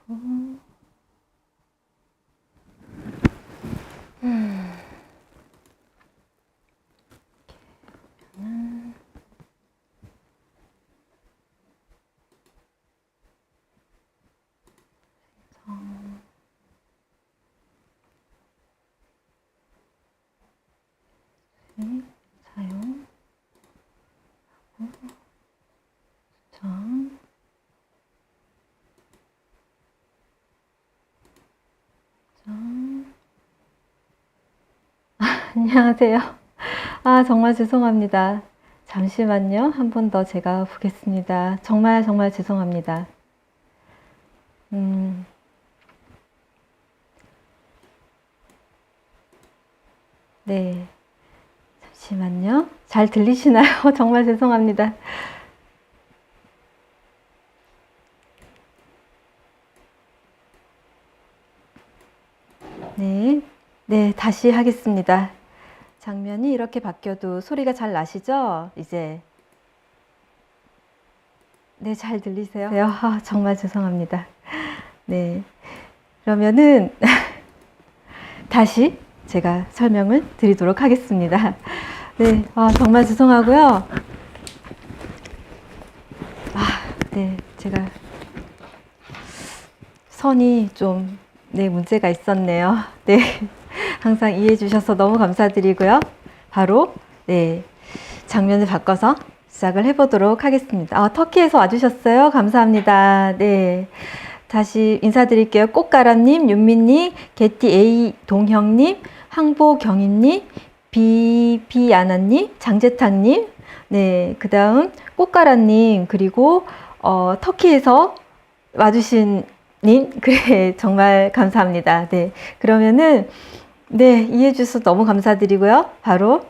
사용, 수정, 안녕하세요. 정말 죄송합니다. 잠시만요. 한 번 더 제가 보겠습니다. 정말 죄송합니다. 네. 잠시만요. 잘 들리시나요? 정말 죄송합니다. 네. 네, 다시 하겠습니다. 장면이 이렇게 바뀌어도 소리가 잘 나시죠? 이제. 네, 잘 들리세요? 정말 죄송합니다. 네. 그러면은 다시 제가 설명을 드리도록 하겠습니다. 네, 정말 죄송하고요. 네, 제가 선이 좀 문제가 있었네요. 네, 항상 이해해 주셔서 너무 감사드리고요. 바로 장면을 바꿔서 시작을 해보도록 하겠습니다. 터키에서 와주셨어요. 감사합니다. 네, 다시 인사드릴게요. 꽃가람님, 윤민님, 게티 A 동형님, 항보경인님, 비비아나님, 장재탁님, 네, 그 다음 꽃가람님, 그리고 터키에서 와주신 님, 그래, 정말 감사합니다. 네, 그러면은 이해해 주셔서 너무 감사드리고요. 바로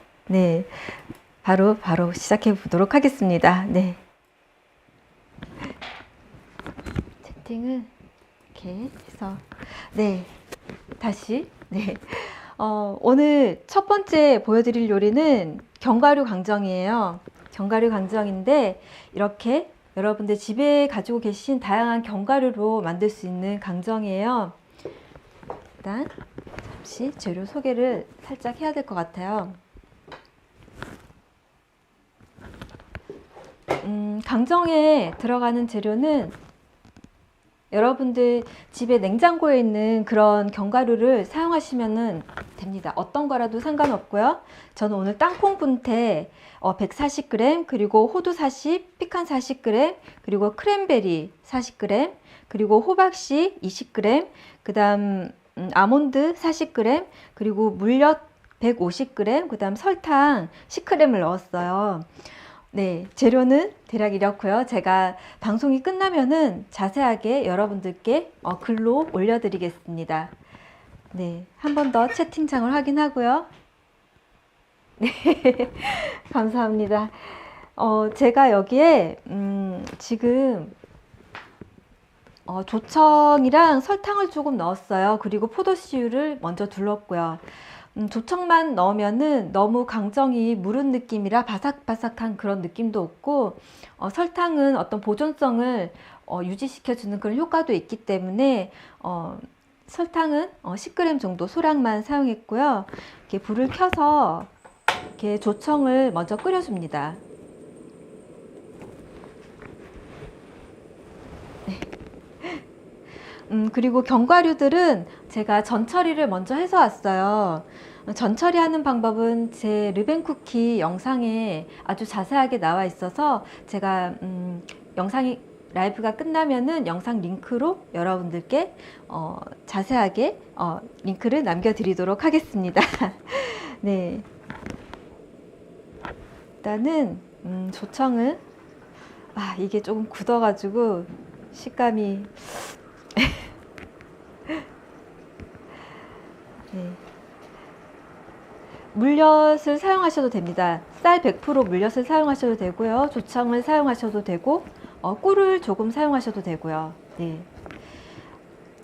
시작해 보도록 하겠습니다. 네. 채팅을 이렇게 해서 다시 오늘 첫 번째 보여드릴 요리는 견과류 강정이에요. 견과류 강정인데 이렇게 여러분들 집에 가지고 계신 다양한 견과류로 만들 수 있는 강정이에요. 일단 잠시 재료 소개를 살짝 해야 될 것 같아요. 강정에 들어가는 재료는 여러분들 집에 냉장고에 있는 그런 견과류를 사용하시면 됩니다. 어떤 거라도 상관없고요. 저는 오늘 땅콩 분태 140g, 그리고 호두 40, 피칸 40g, 그리고 크랜베리 40g, 그리고 호박씨 20g, 그 다음 아몬드 40g, 그리고 물엿 150g, 그 다음 설탕 10g을 넣었어요. 네, 재료는 대략 이렇고요. 제가 방송이 끝나면은 자세하게 여러분들께 글로 올려드리겠습니다. 네, 한 번 더 채팅창을 확인하고요. 네, 감사합니다. 제가 여기에 지금 조청이랑 설탕을 조금 넣었어요. 그리고 포도씨유를 먼저 둘렀고요. 조청만 넣으면은 너무 강정이 무른 느낌이라 바삭바삭한 그런 느낌도 없고, 설탕은 어떤 보존성을 유지시켜주는 그런 효과도 있기 때문에 설탕은 10g 정도 소량만 사용했고요. 이렇게 불을 켜서 이렇게 조청을 먼저 끓여줍니다. 그리고 견과류들은 제가 전처리를 먼저 해서 왔어요. 전처리하는 방법은 제 르벤 쿠키 영상에 아주 자세하게 나와 있어서 제가 영상이 라이브가 끝나면은 영상 링크로 여러분들께 자세하게 링크를 남겨드리도록 하겠습니다. 네, 일단은 조청을 이게 조금 굳어가지고 식감이 네. 물엿을 사용하셔도 됩니다. 쌀 100% 물엿을 사용하셔도 되고요. 조청을 사용하셔도 되고 꿀을 조금 사용하셔도 되고요. 네.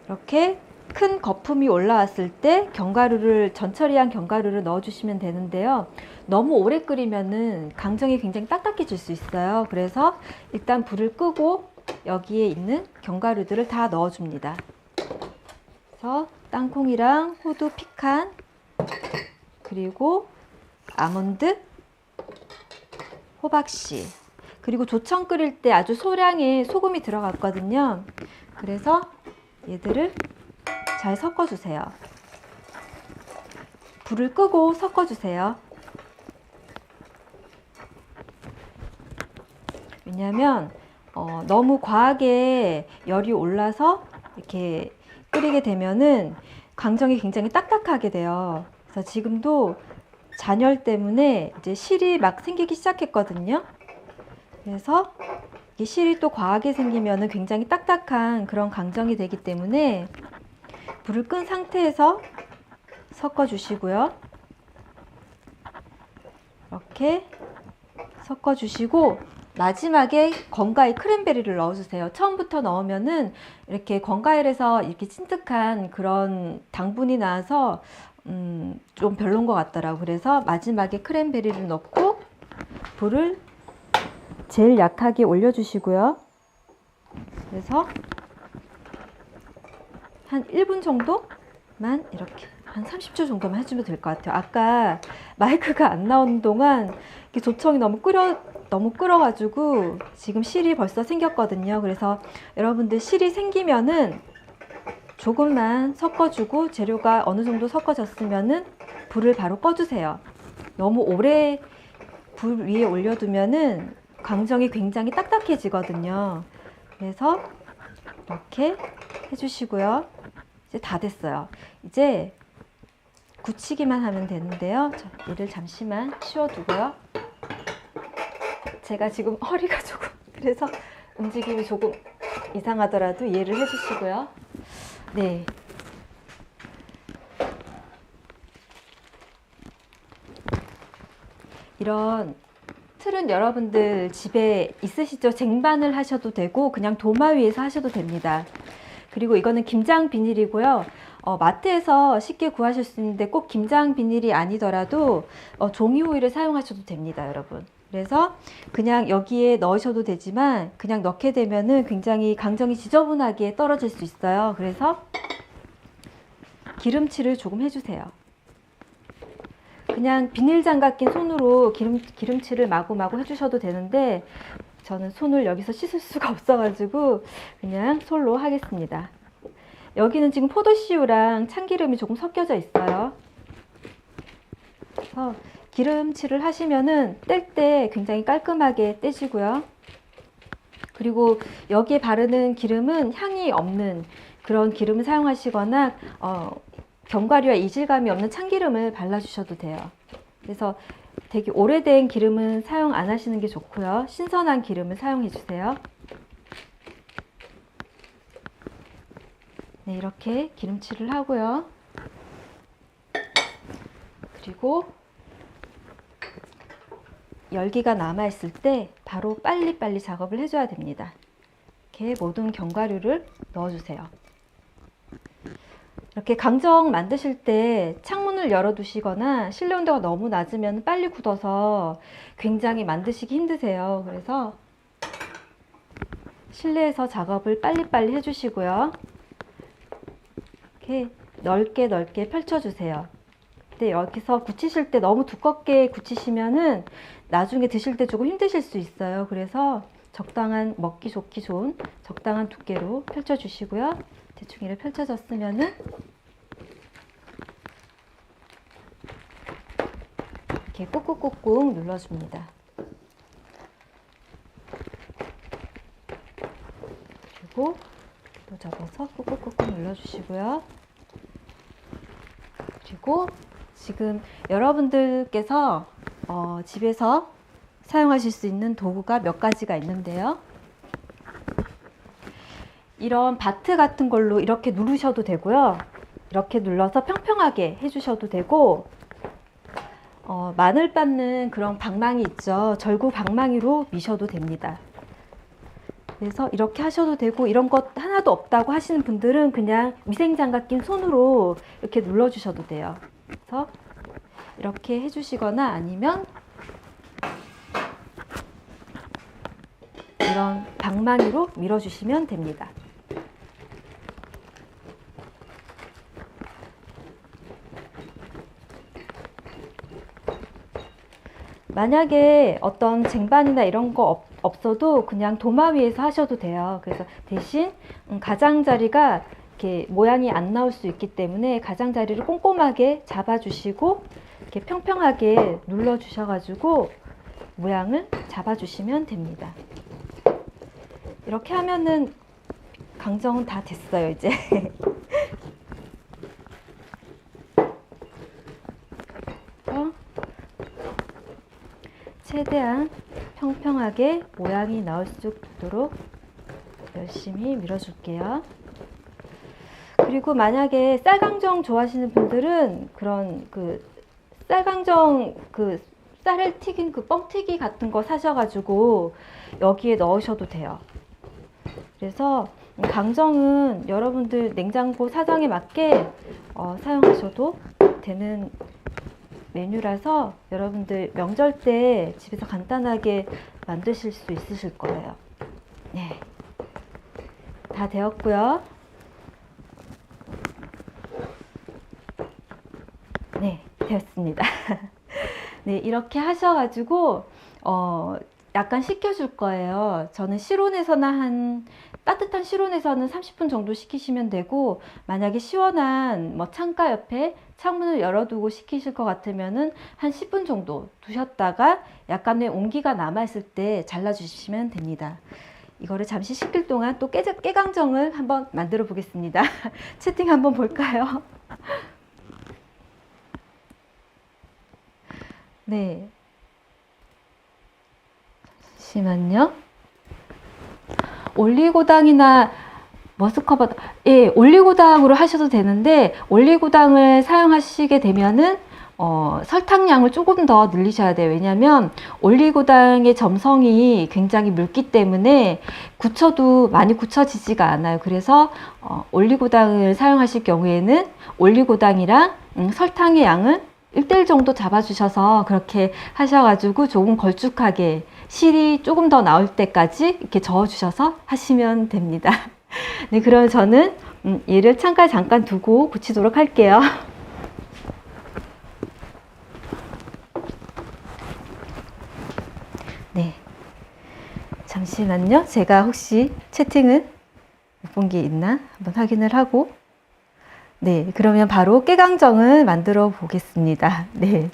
이렇게 큰 거품이 올라왔을 때 전처리한 견과류를 넣어주시면 되는데요. 너무 오래 끓이면은 강정이 굉장히 딱딱해질 수 있어요. 그래서 일단 불을 끄고 여기에 있는 견과류들을 다 넣어줍니다. 그래서 땅콩이랑 호두, 피칸, 그리고 아몬드, 호박씨, 그리고 조청 끓일 때 아주 소량의 소금이 들어갔거든요. 그래서 얘들을 잘 섞어주세요. 불을 끄고 섞어주세요. 왜냐하면 너무 과하게 열이 올라서 이렇게 끓이게 되면은 강정이 굉장히 딱딱하게 돼요. 그래서 지금도 잔열 때문에 이제 실이 막 생기기 시작했거든요. 그래서 이 실이 또 과하게 생기면은 굉장히 딱딱한 그런 강정이 되기 때문에 불을 끈 상태에서 섞어 주시고요. 이렇게 섞어 주시고 마지막에 건과일 크랜베리를 넣어주세요. 처음부터 넣으면은 이렇게 건과일에서 이렇게 찐득한 그런 당분이 나와서 좀 별론 것 같더라고요. 그래서 마지막에 크랜베리를 넣고 불을 제일 약하게 올려주시고요. 그래서 한 1분 정도만 이렇게 한 30초 정도만 해주면 될 것 같아요. 아까 마이크가 안 나오는 동안 조청이 너무 끓어가지고 지금 실이 벌써 생겼거든요. 그래서 여러분들 실이 생기면은 조금만 섞어주고 재료가 어느 정도 섞어졌으면은 불을 바로 꺼주세요. 너무 오래 불 위에 올려두면은 강정이 굉장히 딱딱해지거든요. 그래서 이렇게 해주시고요. 이제 다 됐어요. 이제 굳히기만 하면 되는데요. 얘를 잠시만 치워두고요. 제가 지금 허리가 조금 그래서 움직임이 조금 이상하더라도 이해를 해주시고요. 네. 이런 틀은 여러분들 집에 있으시죠? 쟁반을 하셔도 되고 그냥 도마 위에서 하셔도 됩니다. 그리고 이거는 김장 비닐이고요. 마트에서 쉽게 구하실 수 있는데 꼭 김장 비닐이 아니더라도 종이 호일을 사용하셔도 됩니다, 여러분. 그래서 그냥 여기에 넣으셔도 되지만 그냥 넣게 되면은 굉장히 강정이 지저분하게 떨어질 수 있어요. 그래서 기름칠을 조금 해주세요. 그냥 비닐 장갑 낀 손으로 기름칠을 마구마구 해주셔도 되는데 저는 손을 여기서 씻을 수가 없어가지고 그냥 솔로 하겠습니다. 여기는 지금 포도씨유랑 참기름이 조금 섞여져 있어요. 그래서 기름칠을 하시면은 뗄 때 굉장히 깔끔하게 떼시고요. 그리고 여기에 바르는 기름은 향이 없는 그런 기름을 사용하시거나 견과류와 이질감이 없는 참기름을 발라주셔도 돼요. 그래서 되게 오래된 기름은 사용 안 하시는 게 좋고요. 신선한 기름을 사용해 주세요. 네, 이렇게 기름칠을 하고요. 그리고 열기가 남아 있을 때 바로 빨리빨리 작업을 해줘야 됩니다. 이렇게 모든 견과류를 넣어주세요. 이렇게 강정 만드실 때 창문을 열어 두시거나 실내 온도가 너무 낮으면 빨리 굳어서 굉장히 만드시기 힘드세요. 그래서 실내에서 작업을 빨리빨리 해주시고요. 이렇게 넓게 펼쳐주세요. 근데 여기서 굳히실 때 너무 두껍게 굳히시면은 나중에 드실 때 조금 힘드실 수 있어요. 그래서 적당한 먹기 좋기 좋은 적당한 두께로 펼쳐주시고요. 대충 이렇게 펼쳐졌으면은 이렇게 꾹꾹꾹꾹 눌러줍니다. 그리고 또 접어서 꾹꾹꾹꾹 눌러주시고요. 그리고 지금 여러분들께서 집에서 사용하실 수 있는 도구가 몇 가지가 있는데요. 이런 바트 같은 걸로 이렇게 누르셔도 되고요. 이렇게 눌러서 평평하게 해주셔도 되고 마늘 빻는 그런 방망이 있죠. 절구 방망이로 미셔도 됩니다. 그래서 이렇게 하셔도 되고 이런 것 하나도 없다고 하시는 분들은 그냥 위생장갑 낀 손으로 이렇게 눌러주셔도 돼요. 그래서 이렇게 해주시거나 아니면 이런 방망이로 밀어주시면 됩니다. 만약에 어떤 쟁반이나 이런 거 없어도 그냥 도마 위에서 하셔도 돼요. 그래서 대신 가장자리가 이렇게 모양이 안 나올 수 있기 때문에 가장자리를 꼼꼼하게 잡아주시고 이렇게 평평하게 눌러 주셔가지고 모양을 잡아주시면 됩니다. 이렇게 하면은 강정은 다 됐어요, 이제. 최대한 평평하게 모양이 나올 수 있도록 열심히 밀어줄게요. 그리고 만약에 쌀강정 좋아하시는 분들은 그런 쌀강정 쌀을 튀긴 뻥튀기 같은 거 사셔가지고 여기에 넣으셔도 돼요. 그래서 강정은 여러분들 냉장고 사정에 맞게 사용하셔도 되는 메뉴라서 여러분들 명절 때 집에서 간단하게 만드실 수 있으실 거예요. 네, 다 되었고요. 네, 되었습니다. 네, 이렇게 하셔가지고 약간 식혀줄 거예요. 저는 실온에서는 따뜻한 실온에서는 30분 정도 식히시면 되고, 만약에 시원한 창가 옆에 창문을 열어두고 식히실 것 같으면은 한 10분 정도 두셨다가 약간의 온기가 남아있을 때 잘라주시면 됩니다. 이거를 잠시 식힐 동안 또 깨강정을 한번 만들어 보겠습니다. 채팅 한번 볼까요? 네. 잠시만요. 올리고당이나 머스커버터, 예, 올리고당으로 하셔도 되는데, 올리고당을 사용하시게 되면은 설탕량을 조금 더 늘리셔야 돼요. 왜냐면 올리고당의 점성이 굉장히 묽기 때문에 굳혀도 많이 굳혀지지가 않아요. 그래서 올리고당을 사용하실 경우에는 올리고당이랑 설탕의 양은 1대1 정도 잡아주셔서 그렇게 하셔가지고 조금 걸쭉하게 실이 조금 더 나올 때까지 이렇게 저어주셔서 하시면 됩니다. 네, 그럼 저는 얘를 창가에 잠깐 두고 굳히도록 할게요. 네, 잠시만요. 제가 혹시 채팅을 못 본 게 있나 한번 확인을 하고, 네, 그러면 바로 깨강정을 만들어 보겠습니다. 네.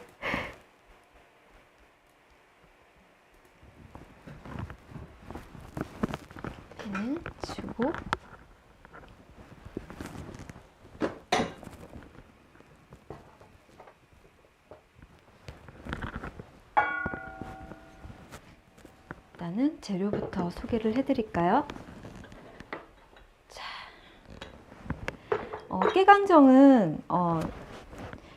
주고 일단은 재료부터 소개를 해드릴까요? 자, 깨강정은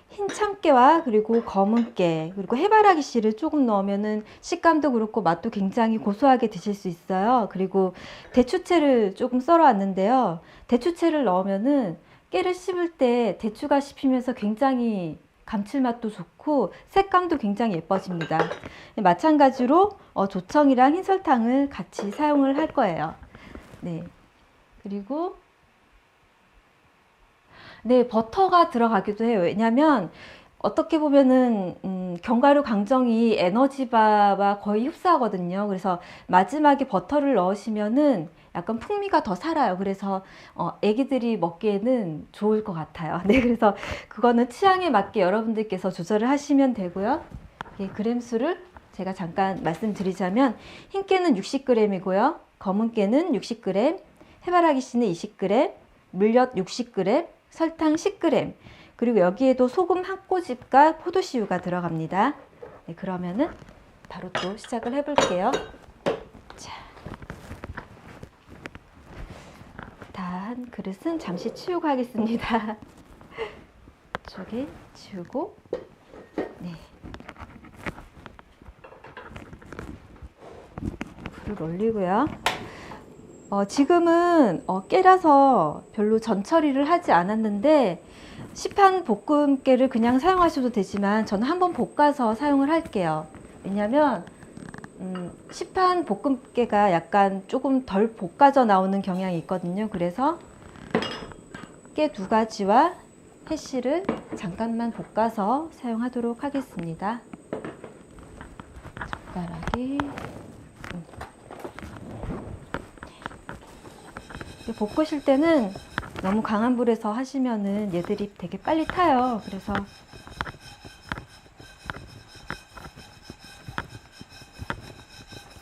흰 참깨와 그리고 검은 깨 그리고 해바라기 씨를 조금 넣으면은 식감도 그렇고 맛도 굉장히 고소하게 드실 수 있어요. 그리고 대추채를 조금 썰어 왔는데요. 대추채를 넣으면은 깨를 씹을 때 대추가 씹히면서 굉장히 감칠맛도 좋고 색감도 굉장히 예뻐집니다. 마찬가지로 조청이랑 흰설탕을 같이 사용을 할 거예요. 네, 그리고 네, 버터가 들어가기도 해요. 왜냐면 어떻게 보면은 견과류 강정이 에너지바와 거의 흡사하거든요. 그래서 마지막에 버터를 넣으시면은 약간 풍미가 더 살아요. 그래서 애기들이 먹기에는 좋을 것 같아요. 네, 그래서 그거는 취향에 맞게 여러분들께서 조절을 하시면 되고요. 예, 그램 수를 제가 잠깐 말씀드리자면 흰깨는 60g이고요. 검은 깨는 60g, 해바라기 씨는 20g, 물엿 60g, 설탕 10g, 그리고 여기에도 소금 한 꼬집과 포도씨유가 들어갑니다. 네, 그러면은 바로 또 시작을 해볼게요. 자, 다 한 그릇은 잠시 치우고 하겠습니다. 이쪽에 치우고, 네, 불을 올리고요. 지금은 깨라서 별로 전처리를 하지 않았는데 시판 볶음깨를 그냥 사용하셔도 되지만 저는 한번 볶아서 사용을 할게요. 왜냐면 시판 볶음깨가 약간 조금 덜 볶아져 나오는 경향이 있거든요. 그래서 깨 2가지와 해시를 잠깐만 볶아서 사용하도록 하겠습니다. 젓가락이 볶으실 때는 너무 강한 불에서 하시면은 얘들이 되게 빨리 타요. 그래서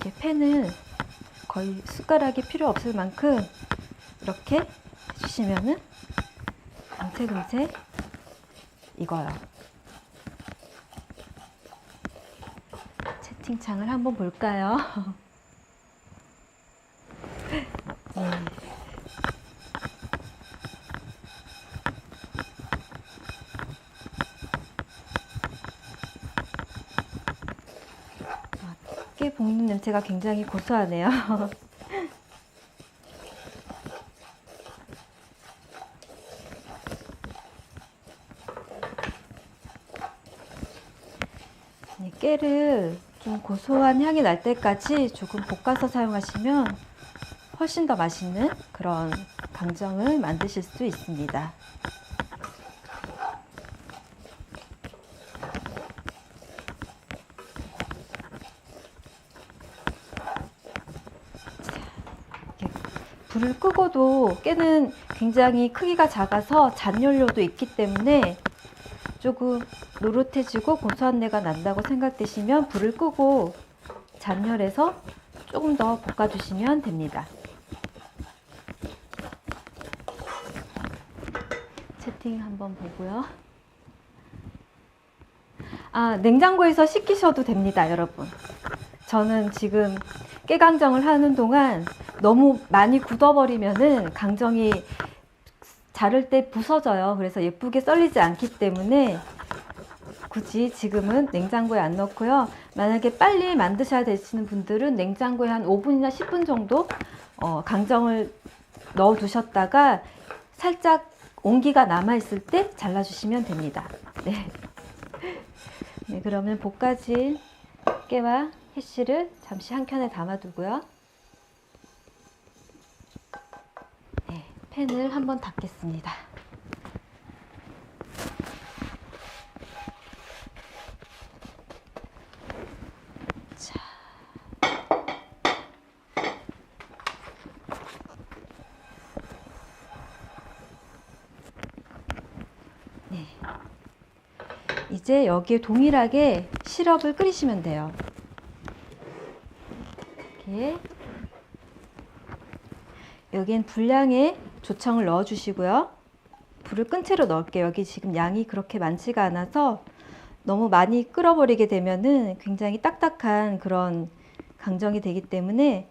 이렇게 팬을 거의 숟가락이 필요 없을 만큼 이렇게 해주시면은 금세 익어요. 채팅창을 한번 볼까요? 네. 깨 볶는 냄새가 굉장히 고소하네요. 깨를 좀 고소한 향이 날 때까지 조금 볶아서 사용하시면 훨씬 더 맛있는 그런 강정을 만드실 수 있습니다. 불을 끄고도 깨는 굉장히 크기가 작아서 잔연료도 있기 때문에 조금 노릇해지고 고소한 내가 난다고 생각되시면 불을 끄고 잔열해서 조금 더 볶아주시면 됩니다. 채팅 한번 보고요. 냉장고에서 식히셔도 됩니다, 여러분. 저는 지금 깨강정을 하는 동안 너무 많이 굳어버리면은 강정이 자를 때 부서져요. 그래서 예쁘게 썰리지 않기 때문에 굳이 지금은 냉장고에 안 넣고요. 만약에 빨리 만드셔야 되시는 분들은 냉장고에 한 5분이나 10분 정도 강정을 넣어 두셨다가 살짝 온기가 남아 있을 때 잘라주시면 됩니다. 네. 네, 그러면 볶아진 깨와 해시를 잠시 한 켠에 담아두고요. 네, 팬을 한번 닫겠습니다. 자, 네. 이제 여기에 동일하게 시럽을 끓이시면 돼요. 이렇게 여기엔 분량의 조청을 넣어 주시고요. 불을 끈 채로 넣을게요. 여기 지금 양이 그렇게 많지가 않아서 너무 많이 끓어버리게 되면은 굉장히 딱딱한 그런 강정이 되기 때문에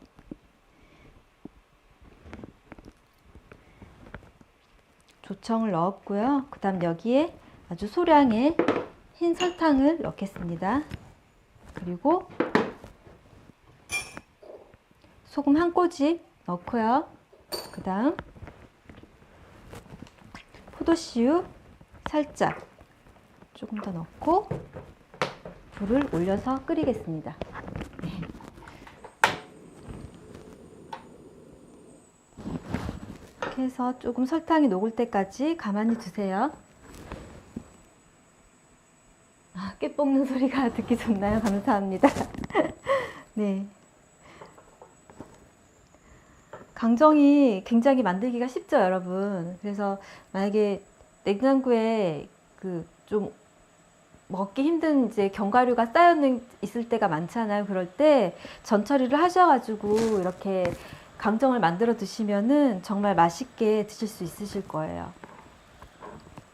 조청을 넣었고요. 그 다음 여기에 아주 소량의 흰 설탕을 넣겠습니다. 그리고 소금 한 꼬집 넣고요. 그 다음 포도씨유 살짝 조금 더 넣고 불을 올려서 끓이겠습니다. 네. 이렇게 해서 조금 설탕이 녹을 때까지 가만히 두세요. 깨 볶는 소리가 듣기 좋나요? 감사합니다. 네. 강정이 굉장히 만들기가 쉽죠, 여러분. 그래서 만약에 냉장고에 좀 먹기 힘든 이제 견과류가 쌓여 있을 때가 많잖아요. 그럴 때 전처리를 하셔가지고 이렇게 강정을 만들어 드시면은 정말 맛있게 드실 수 있으실 거예요.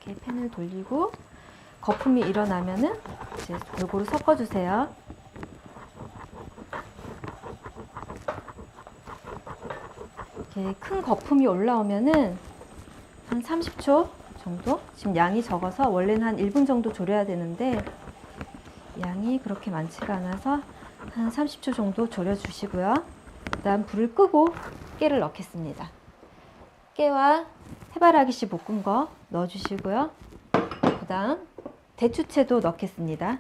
이렇게 팬을 돌리고 거품이 일어나면은 이제 골고루 섞어주세요. 이렇게 큰 거품이 올라오면은 한 30초 정도? 지금 양이 적어서 원래는 한 1분 정도 졸여야 되는데 양이 그렇게 많지가 않아서 한 30초 정도 졸여주시고요. 그 다음 불을 끄고 깨를 넣겠습니다. 깨와 해바라기씨 볶은 거 넣어주시고요. 그 다음 대추채도 넣겠습니다.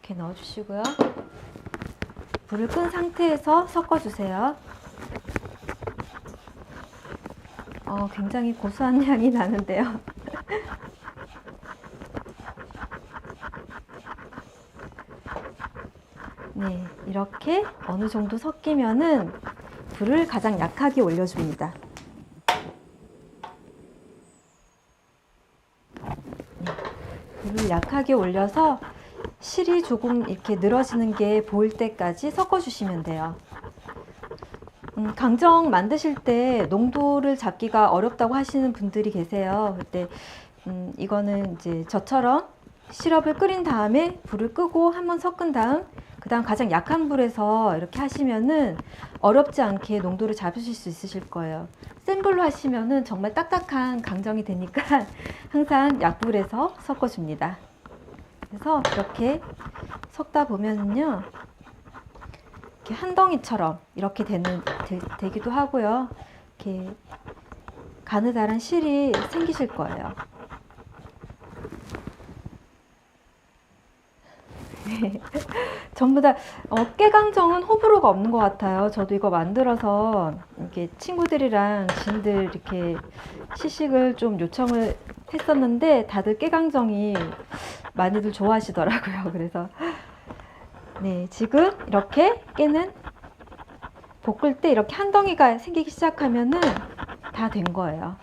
이렇게 넣어주시고요. 불을 끈 상태에서 섞어주세요. 굉장히 고소한 향이 나는데요. 네, 이렇게 어느 정도 섞이면은 불을 가장 약하게 올려줍니다. 네, 불을 약하게 올려서 실이 조금 이렇게 늘어지는 게 보일 때까지 섞어주시면 돼요. 강정 만드실 때 농도를 잡기가 어렵다고 하시는 분들이 계세요. 그때 이거는 이제 저처럼 시럽을 끓인 다음에 불을 끄고 한번 섞은 다음 그다음 가장 약한 불에서 이렇게 하시면은 어렵지 않게 농도를 잡으실 수 있으실 거예요. 센 불로 하시면은 정말 딱딱한 강정이 되니까 항상 약불에서 섞어줍니다. 그래서 이렇게 섞다 보면은요, 이렇게 한 덩이처럼 이렇게 되기도 하고요. 이렇게 가느다란 실이 생기실 거예요. 전부 다 깨강정은 호불호가 없는 것 같아요. 저도 이거 만들어서 이렇게 친구들이랑 지인들 이렇게 시식을 좀 요청을 했었는데 다들 깨강정이 많이들 좋아하시더라고요. 그래서 네, 지금 이렇게 깨는 볶을 때 이렇게 한 덩이가 생기기 시작하면은 다 된 거예요.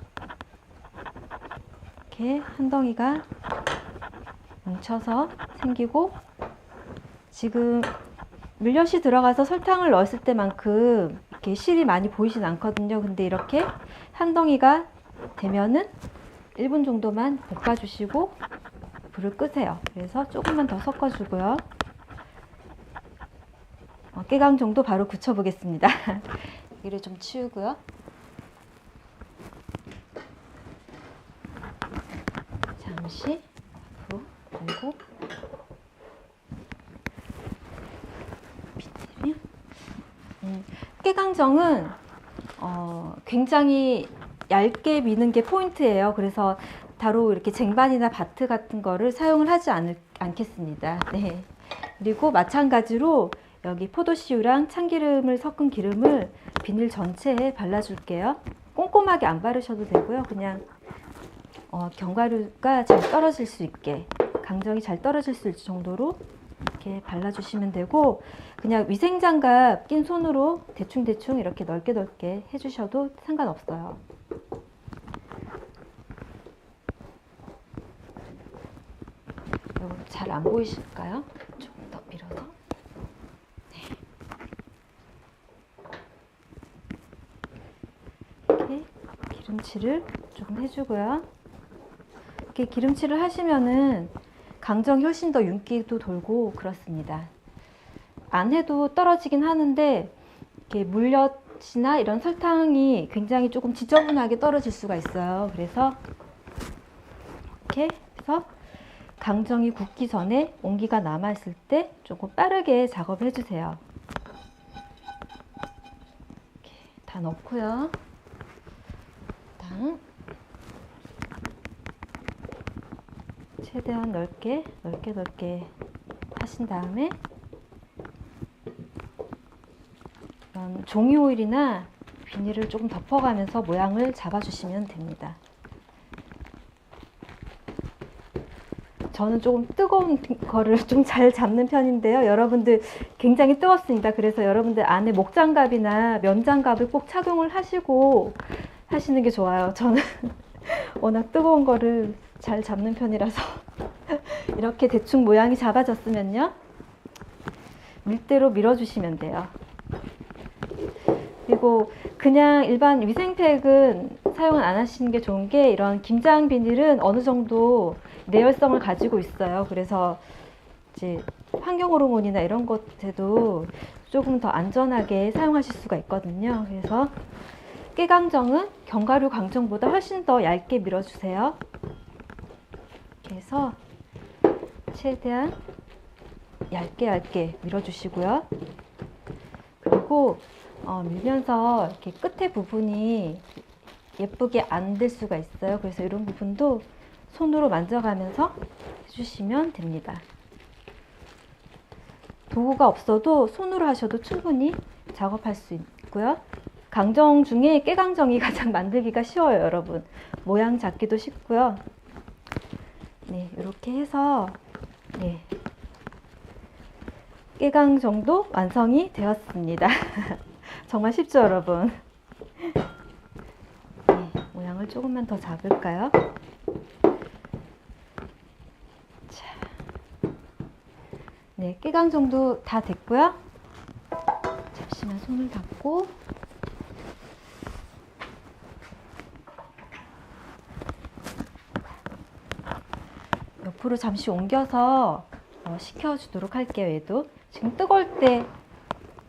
이렇게 한 덩이가 뭉쳐서 생기고 지금 물엿이 들어가서 설탕을 넣었을 때만큼 이렇게 실이 많이 보이진 않거든요. 근데 이렇게 한 덩이가 되면은 1분 정도만 볶아주시고 불을 끄세요. 그래서 조금만 더 섞어주고요. 깨강정도 바로 굳혀 보겠습니다. 여기를 좀 치우고요. 잠시 앞으로 밀고 비틀면 깨강정은 굉장히 얇게 미는 게 포인트예요. 그래서 따로 이렇게 쟁반이나 바트 같은 거를 사용을 하지 않겠습니다. 네. 그리고 마찬가지로 여기 포도씨유랑 참기름을 섞은 기름을 비닐 전체에 발라줄게요. 꼼꼼하게 안 바르셔도 되고요. 그냥 견과류가 잘 떨어질 수 있게, 강정이 잘 떨어질 수 있을 정도로 이렇게 발라주시면 되고, 그냥 위생장갑 낀 손으로 대충대충 이렇게 넓게 넓게 해주셔도 상관없어요. 잘 안 보이실까요? 조금 더 밀어서. 네. 이렇게 기름칠을 조금 해주고요. 이렇게 기름칠을 하시면은 강정이 훨씬 더 윤기도 돌고 그렇습니다. 안 해도 떨어지긴 하는데 이렇게 물엿이나 이런 설탕이 굉장히 조금 지저분하게 떨어질 수가 있어요. 그래서 이렇게 해서 강정이 굳기 전에 온기가 남아있을 때 조금 빠르게 작업을 해주세요. 이렇게 다 넣고요. 다음 최대한 넓게 하신 다음에 이런 종이 오일이나 비닐을 조금 덮어가면서 모양을 잡아주시면 됩니다. 저는 조금 뜨거운 거를 좀 잘 잡는 편인데요. 여러분들 굉장히 뜨겁습니다. 그래서 여러분들 안에 목장갑이나 면장갑을 꼭 착용을 하시고 하시는 게 좋아요. 저는 워낙 뜨거운 거를 잘 잡는 편이라서 이렇게 대충 모양이 잡아졌으면요, 밀대로 밀어주시면 돼요. 그리고 그냥 일반 위생팩은 사용을 안 하시는 게 좋은 게, 이런 김장 비닐은 어느 정도 내열성을 가지고 있어요. 그래서 이제 환경 호르몬이나 이런 것에도 조금 더 안전하게 사용하실 수가 있거든요. 그래서 깨강정은 견과류 강정보다 훨씬 더 얇게 밀어주세요. 이렇게 해서 최대한 얇게 밀어주시고요. 그리고 밀면서 이렇게 끝에 부분이 예쁘게 안 될 수가 있어요. 그래서 이런 부분도 손으로 만져가면서 해주시면 됩니다. 도구가 없어도 손으로 하셔도 충분히 작업할 수 있고요. 강정 중에 깨강정이 가장 만들기가 쉬워요, 여러분. 모양 잡기도 쉽고요. 네, 이렇게 해서 네, 깨강정도 완성이 되었습니다. 정말 쉽죠, 여러분? 네, 모양을 조금만 더 잡을까요? 자, 네, 깨강정도 다 됐고요. 잠시만 손을 닦고 옆으로 잠시 옮겨서 식혀주도록 할게요. 얘도 지금 뜨거울 때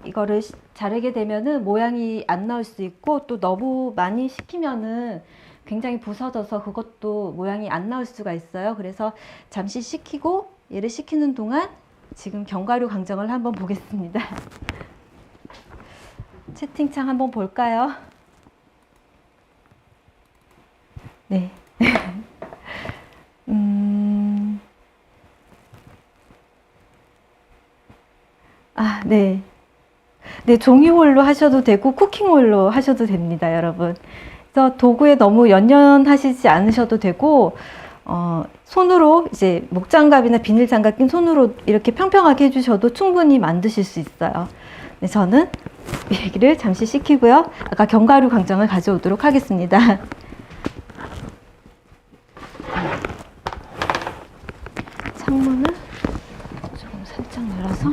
이거를 자르게 되면은 모양이 안 나올 수 있고, 또 너무 많이 식히면은 굉장히 부서져서 그것도 모양이 안 나올 수가 있어요. 그래서 잠시 식히고, 얘를 식히는 동안 지금 견과류 강정을 한번 보겠습니다. 채팅창 한번 볼까요? 네. 네. 네, 종이홀로 하셔도 되고 쿠킹홀로 하셔도 됩니다, 여러분. 그래서 도구에 너무 연연하시지 않으셔도 되고, 손으로 이제 목장갑이나 비닐장갑 낀 손으로 이렇게 평평하게 해주셔도 충분히 만드실 수 있어요. 네, 저는 얘기를 잠시 식히고요. 아까 견과류 강정을 가져오도록 하겠습니다. 창문을 조금 살짝 열어서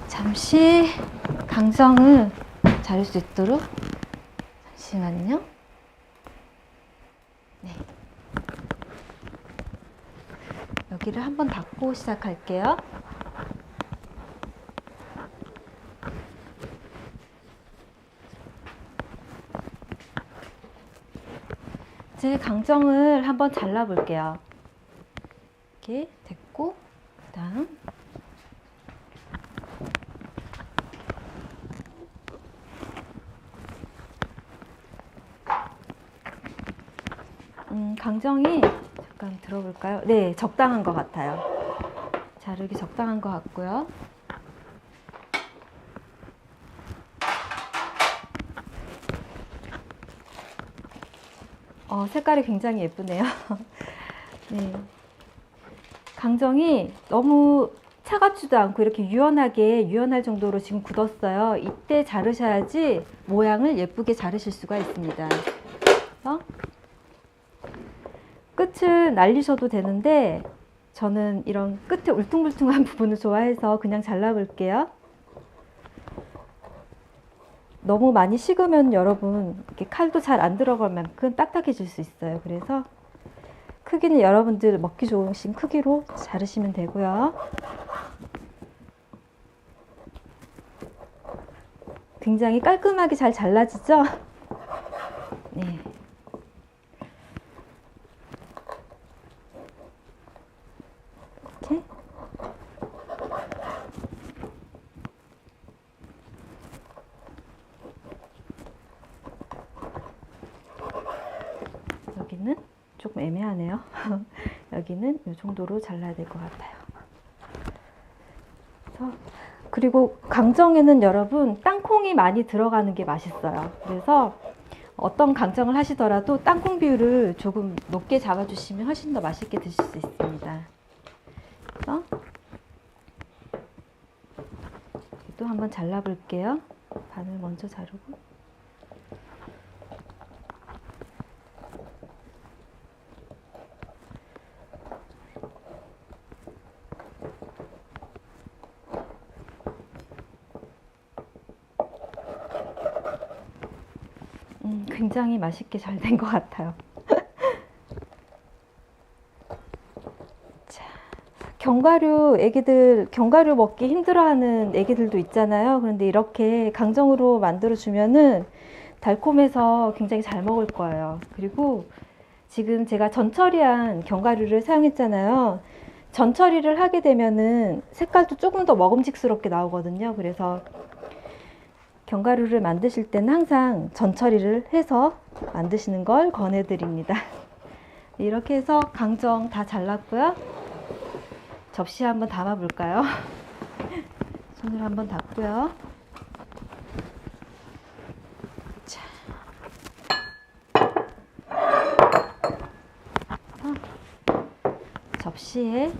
잠시 강정을 자를 수 있도록, 잠시만요. 네. 여기를 한번 닫고 시작할게요. 제 강정을 한번 잘라 볼게요. 이렇게 됐고, 그다음 강정이 잠깐 들어볼까요? 네, 적당한 것 같아요. 자르기 적당한 것 같고요. 색깔이 굉장히 예쁘네요. 네. 강정이 너무 차갑지도 않고 이렇게 유연할 정도로 지금 굳었어요. 이때 자르셔야지 모양을 예쁘게 자르실 수가 있습니다. 그래서 끝을 날리셔도 되는데 저는 이런 끝에 울퉁불퉁한 부분을 좋아해서 그냥 잘라볼게요. 너무 많이 식으면 여러분 이렇게 칼도 잘 안 들어갈 만큼 딱딱해질 수 있어요. 그래서 크기는 여러분들 먹기 좋으신 크기로 자르시면 되고요. 굉장히 깔끔하게 잘 잘라지죠? 네. 이렇게. 여기는 조금 애매하네요. 여기는 이 정도로 잘라야 될 것 같아요. 그리고 강정에는 여러분 땅콩이 많이 들어가는 게 맛있어요. 그래서 어떤 강정을 하시더라도 땅콩 비율을 조금 높게 잡아주시면 훨씬 더 맛있게 드실 수 있습니다. 그래서 또 한번 잘라볼게요. 반을 먼저 자르고. 굉장히 맛있게 잘 된 것 같아요. 자, 견과류 먹기 힘들어하는 애기들도 있잖아요. 그런데 이렇게 강정으로 만들어 주면은 달콤해서 굉장히 잘 먹을 거예요. 그리고 지금 제가 전처리한 견과류를 사용했잖아요. 전처리를 하게 되면은 색깔도 조금 더 먹음직스럽게 나오거든요. 그래서 견과류를 만드실 때는 항상 전처리를 해서 만드시는 걸 권해드립니다. 이렇게 해서 강정 다 잘랐고요. 접시에 한번 담아 볼까요? 손을 한번 닦고요. 자. 접시에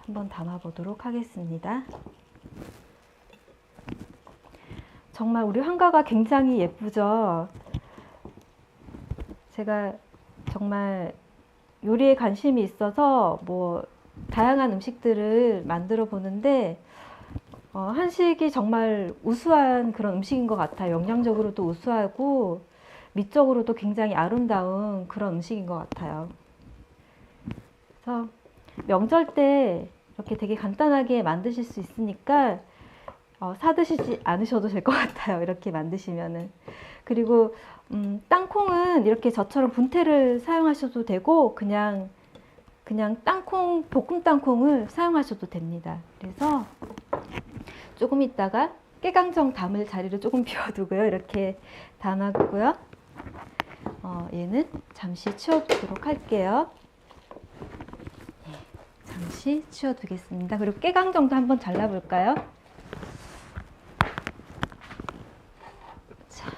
한번 담아 보도록 하겠습니다. 정말 우리 환가가 굉장히 예쁘죠? 제가 정말 요리에 관심이 있어서 뭐 다양한 음식들을 만들어 보는데 한식이 정말 우수한 그런 음식인 것 같아요. 영양적으로도 우수하고 미적으로도 굉장히 아름다운 그런 음식인 것 같아요. 그래서 명절 때 이렇게 되게 간단하게 만드실 수 있으니까 사드시지 않으셔도 될 것 같아요. 이렇게 만드시면은. 그리고 땅콩은 이렇게 저처럼 분태를 사용하셔도 되고 그냥 땅콩, 볶음 땅콩을 사용하셔도 됩니다. 그래서 조금 있다가 깨강정 담을 자리를 조금 비워두고요. 이렇게 담았고요. 얘는 잠시 치워두도록 할게요. 잠시 치워두겠습니다. 그리고 깨강정도 한번 잘라볼까요? 자,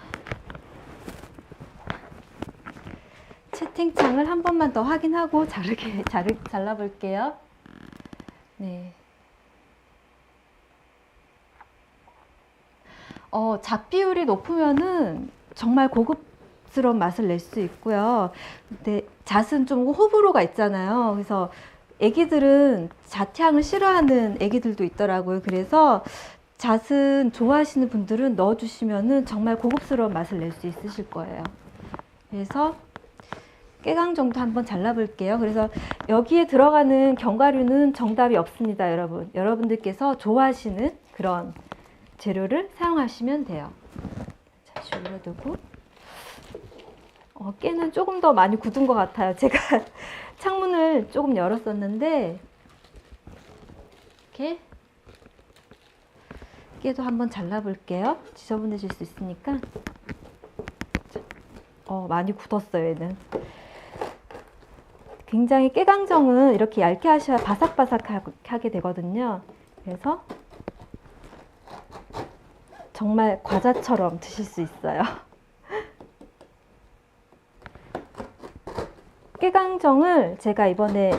채팅창을 한 번만 더 확인하고 잘라볼게요. 네. 잡 비율이 높으면은 정말 고급스러운 맛을 낼 수 있고요. 근데 잣은 좀 호불호가 있잖아요. 그래서 애기들은 잣향을 싫어하는 애기들도 있더라고요. 그래서 잣은 좋아하시는 분들은 넣어주시면은 정말 고급스러운 맛을 낼 수 있으실 거예요. 그래서 깨강정도 한번 잘라볼게요. 그래서 여기에 들어가는 견과류는 정답이 없습니다, 여러분. 여러분들께서 좋아하시는 그런 재료를 사용하시면 돼요. 잠시 올려두고. 깨는 조금 더 많이 굳은 것 같아요. 제가 창문을 조금 열었었는데 이렇게 깨도 한번 잘라볼게요. 지저분해질 수 있으니까. 많이 굳었어요, 얘는. 굉장히 깨강정은 이렇게 얇게 하셔야 바삭바삭하게 되거든요. 그래서 정말 과자처럼 드실 수 있어요. 깨강정을 제가 이번에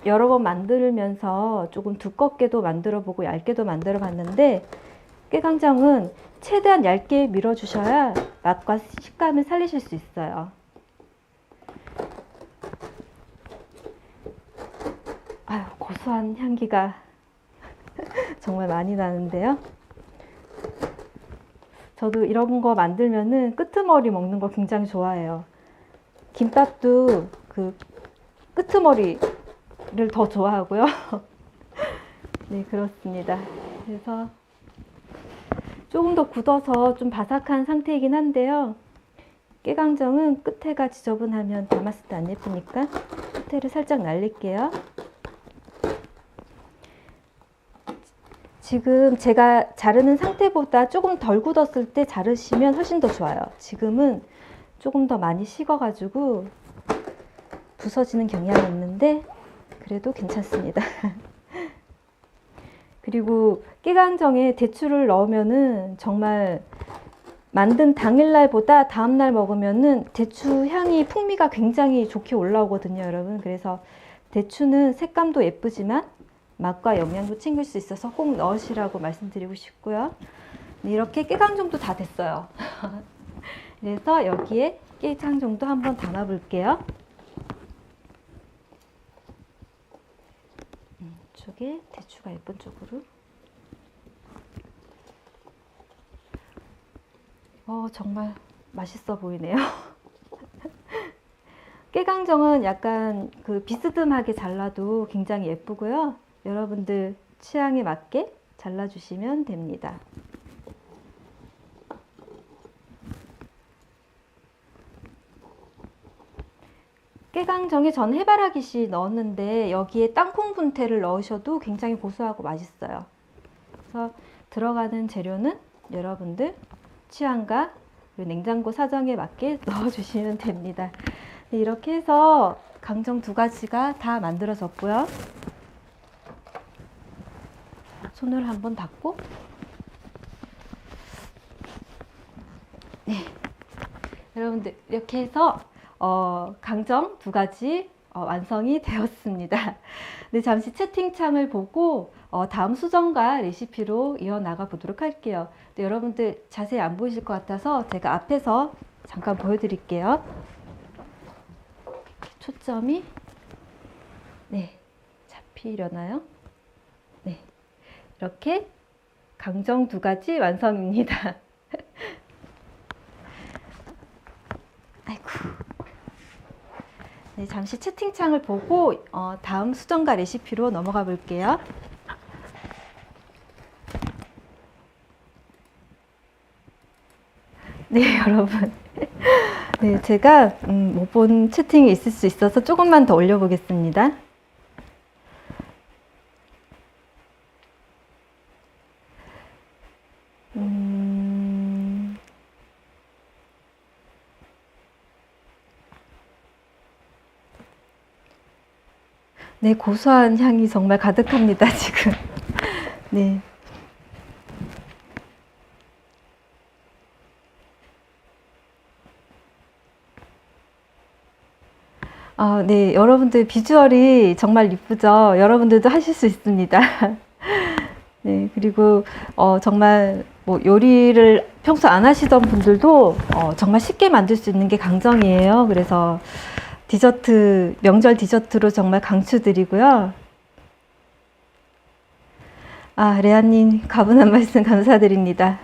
여러 번 만들면서 조금 두껍게도 만들어 보고 얇게도 만들어 봤는데 깨강정은 최대한 얇게 밀어 주셔야 맛과 식감을 살리실 수 있어요. 아유, 고소한 향기가 정말 많이 나는데요. 저도 이런 거 만들면은 끄트머리 먹는 거 굉장히 좋아해요. 김밥도 그 끄트머리를 더 좋아하고요. 네, 그렇습니다. 그래서 조금 더 굳어서 좀 바삭한 상태이긴 한데요. 깨강정은 끝에가 지저분하면 담았을 때 안 예쁘니까 끝에를 살짝 날릴게요. 지금 제가 자르는 상태보다 조금 덜 굳었을 때 자르시면 훨씬 더 좋아요. 지금은 조금 더 많이 식어가지고 부서지는 경향이 있는데 그래도 괜찮습니다. 그리고 깨강정에 대추를 넣으면은 정말 만든 당일날보다 다음날 먹으면은 대추 향이 풍미가 굉장히 좋게 올라오거든요, 여러분. 그래서 대추는 색감도 예쁘지만 맛과 영양도 챙길 수 있어서 꼭 넣으시라고 말씀드리고 싶고요. 이렇게 깨강정도 다 됐어요. 그래서 여기에 깨강정도 한번 담아 볼게요. 이쪽에 대추가 예쁜 쪽으로. 정말 맛있어 보이네요. 깨강정은 약간 그 비스듬하게 잘라도 굉장히 예쁘고요. 여러분들 취향에 맞게 잘라주시면 됩니다. 깨강정에 전 해바라기씨 넣었는데 여기에 땅콩 분태를 넣으셔도 굉장히 고소하고 맛있어요. 그래서 들어가는 재료는 여러분들 취향과 그리고 냉장고 사정에 맞게 넣어주시면 됩니다. 네, 이렇게 해서 강정 두 가지가 다 만들어졌고요. 손을 한번 닦고, 네, 여러분들 이렇게 해서 강정 두 가지 완성이 되었습니다. 네, 잠시 채팅창을 보고 다음 수정과 레시피로 이어나가 보도록 할게요. 네, 여러분들 자세히 안 보이실 것 같아서 제가 앞에서 잠깐 보여드릴게요. 초점이 네, 잡히려나요? 네, 이렇게 강정 두 가지 완성입니다. 아이고. 네, 잠시 채팅창을 보고 다음 수정과 레시피로 넘어가 볼게요. 네, 여러분. 네, 제가 못 본 채팅이 있을 수 있어서 조금만 더 올려보겠습니다. 네, 고소한 향이 정말 가득합니다, 지금. 네. 네, 여러분들 비주얼이 정말 이쁘죠? 여러분들도 하실 수 있습니다. 네, 그리고 정말 뭐 요리를 평소 안 하시던 분들도 정말 쉽게 만들 수 있는 게 강정이에요. 그래서 디저트, 명절 디저트로 정말 강추드리고요. 레아님, 가분한 말씀 감사드립니다.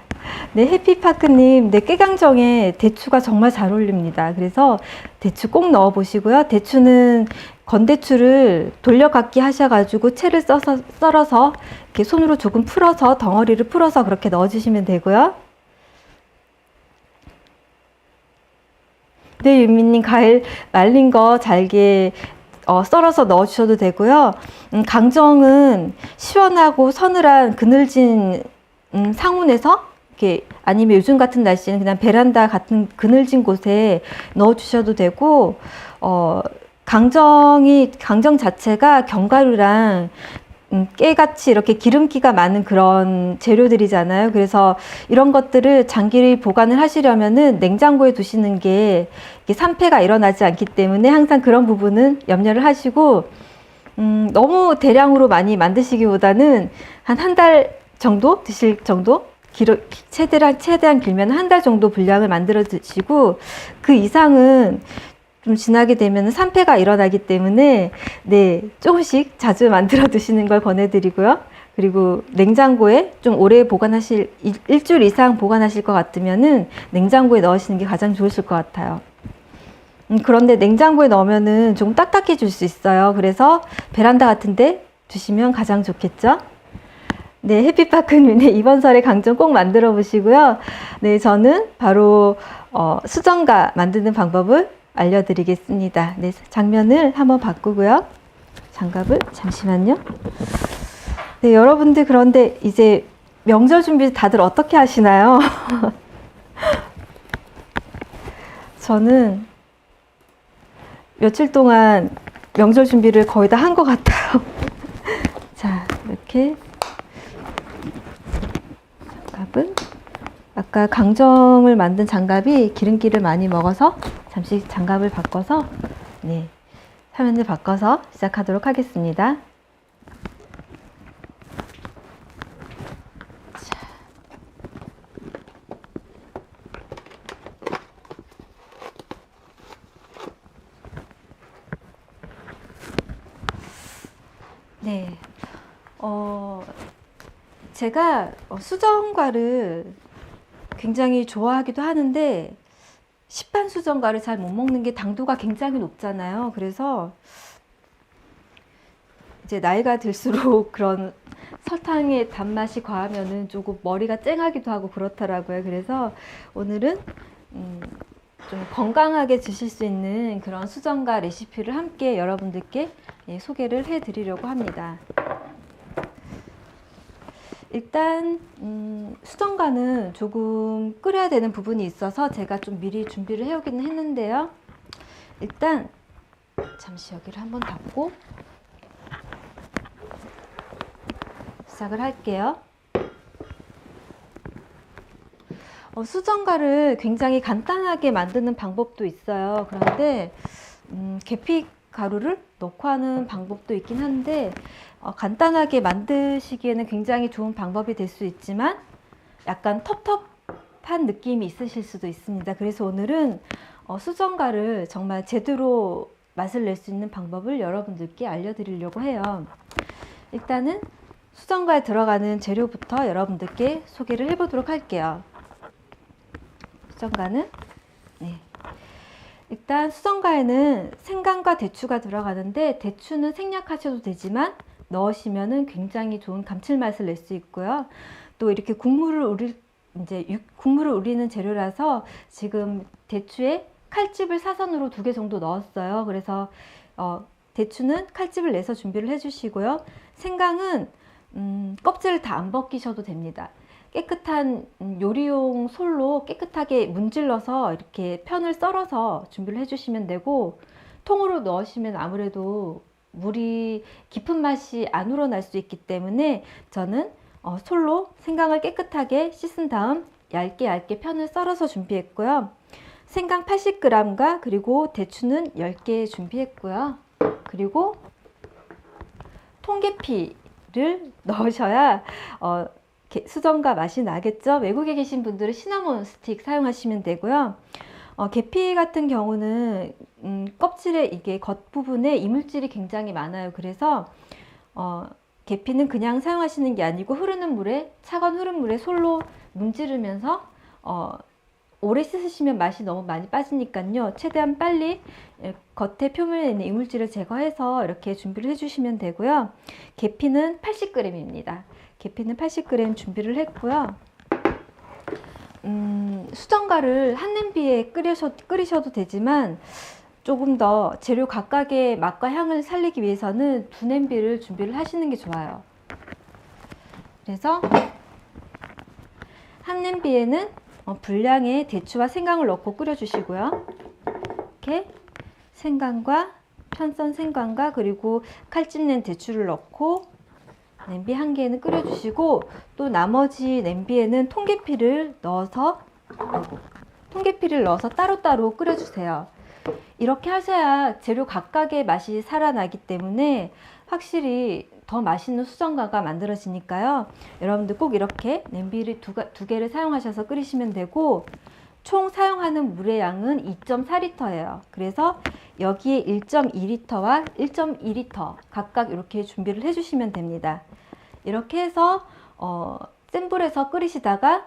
네, 해피파크님, 네, 깨강정에 대추가 정말 잘 어울립니다. 그래서 대추 꼭 넣어 보시고요. 대추는 건대추를 돌려깎기 하셔가지고 채를 썰어서 이렇게 손으로 조금 풀어서 덩어리를 풀어서 그렇게 넣어 주시면 되고요. 네, 윤미님, 과일 말린 거 잘게 썰어서 넣어 주셔도 되고요. 강정은 시원하고 서늘한 그늘진 상온에서 이렇게, 아니면 요즘 같은 날씨는 그냥 베란다 같은 그늘진 곳에 넣어 주셔도 되고, 강정 자체가 견과류랑 깨같이 이렇게 기름기가 많은 그런 재료들이잖아요. 그래서 이런 것들을 장기 보관을 하시려면은 냉장고에 두시는 게 산패가 일어나지 않기 때문에 항상 그런 부분은 염려를 하시고, 너무 대량으로 많이 만드시기보다는 한 달 정도 드실 정도? 최대한 길면 한 달 정도 분량을 만들어 드시고, 그 이상은 좀 지나게 되면 산패가 일어나기 때문에 네, 조금씩 자주 만들어 두시는 걸 권해드리고요. 그리고 냉장고에 좀 오래 보관하실, 일주일 이상 보관하실 것 같으면은 냉장고에 넣으시는 게 가장 좋으실 것 같아요. 그런데 냉장고에 넣으면은 조금 딱딱해질 수 있어요. 그래서 베란다 같은데 두시면 가장 좋겠죠. 네, 해피파크님, 네, 이번 설에 강정 꼭 만들어 보시고요. 네, 저는 바로 수정과 만드는 방법을 알려드리겠습니다. 네, 장면을 한번 바꾸고요. 장갑을 잠시만요. 네, 여러분들, 그런데 이제 명절 준비 다들 어떻게 하시나요? 저는 며칠 동안 명절 준비를 거의 다 한 것 같아요. 자, 이렇게 장갑은 아까 강정을 만든 장갑이 기름기를 많이 먹어서 잠시 장갑을 바꿔서 네, 화면을 바꿔서 시작하도록 하겠습니다. 네, 제가 수정과를 굉장히 좋아하기도 하는데 시판 수정과를 잘 못 먹는 게 당도가 굉장히 높잖아요. 그래서 이제 나이가 들수록 그런 설탕의 단맛이 과하면은 조금 머리가 쨍하기도 하고 그렇더라고요. 그래서 오늘은 좀 건강하게 드실 수 있는 그런 수정과 레시피를 함께 여러분들께 소개를 해 드리려고 합니다. 일단 수정과는 조금 끓여야 되는 부분이 있어서 제가 좀 미리 준비를 해오기는 했는데요. 일단 잠시 여기를 한번 닫고 시작을 할게요. 수정과를 굉장히 간단하게 만드는 방법도 있어요. 그런데 계피 가루를 넣고 하는 방법도 있긴 한데 간단하게 만드시기에는 굉장히 좋은 방법이 될 수 있지만 약간 텁텁한 느낌이 있으실 수도 있습니다. 그래서 오늘은 수정과를 정말 제대로 맛을 낼 수 있는 방법을 여러분들께 알려드리려고 해요. 일단은 수정과에 들어가는 재료부터 여러분들께 소개를 해보도록 할게요. 수정과는 일단 수정과에는 생강과 대추가 들어가는데 대추는 생략하셔도 되지만 넣으시면은 굉장히 좋은 감칠맛을 낼 수 있고요. 또 이렇게 국물을 우리는 재료라서 지금 대추에 칼집을 사선으로 2개 정도 넣었어요. 그래서 대추는 칼집을 내서 준비를 해주시고요. 생강은 껍질을 다 안 벗기셔도 됩니다. 깨끗한 요리용 솔로 깨끗하게 문질러서 이렇게 편을 썰어서 준비를 해주시면 되고, 통으로 넣으시면 아무래도 물이 깊은 맛이 안 우러날 수 있기 때문에 저는 솔로 생강을 깨끗하게 씻은 다음 얇게 편을 썰어서 준비했고요. 생강 80g과 그리고 대추는 10개 준비했고요. 그리고 통계피를 넣으셔야 수정과 맛이 나겠죠. 외국에 계신 분들은 시나몬 스틱 사용하시면 되고요. 계피 같은 경우는 껍질에 이게 겉부분에 이물질이 굉장히 많아요. 그래서 계피는 그냥 사용하시는 게 아니고 차가운 흐른 물에 솔로 문지르면서 오래 씻으시면 맛이 너무 많이 빠지니까요. 최대한 빨리 겉에 표면에 있는 이물질을 제거해서 이렇게 준비를 해주시면 되고요. 계피는 80g입니다. 계피는 80g 준비를 했고요. 수정과를 한 냄비에 끓이셔도 되지만 조금 더 재료 각각의 맛과 향을 살리기 위해서는 2냄비를 준비를 하시는 게 좋아요. 그래서 한 냄비에는 분량의 대추와 생강을 넣고 끓여주시고요. 이렇게 생강과 편썬 생강과 그리고 칼집 낸 대추를 넣고 냄비 한 개는 끓여주시고, 또 나머지 냄비에는 통계피를 넣어서 따로따로 끓여주세요. 이렇게 하셔야 재료 각각의 맛이 살아나기 때문에 확실히 더 맛있는 수정과가 만들어지니까요. 여러분들 꼭 이렇게 냄비를 두 개를 사용하셔서 끓이시면 되고, 총 사용하는 물의 양은 2.4리터예요. 그래서 여기에 1.2리터와 1.2리터 각각 이렇게 준비를 해주시면 됩니다. 이렇게 해서 센 불에서 끓이시다가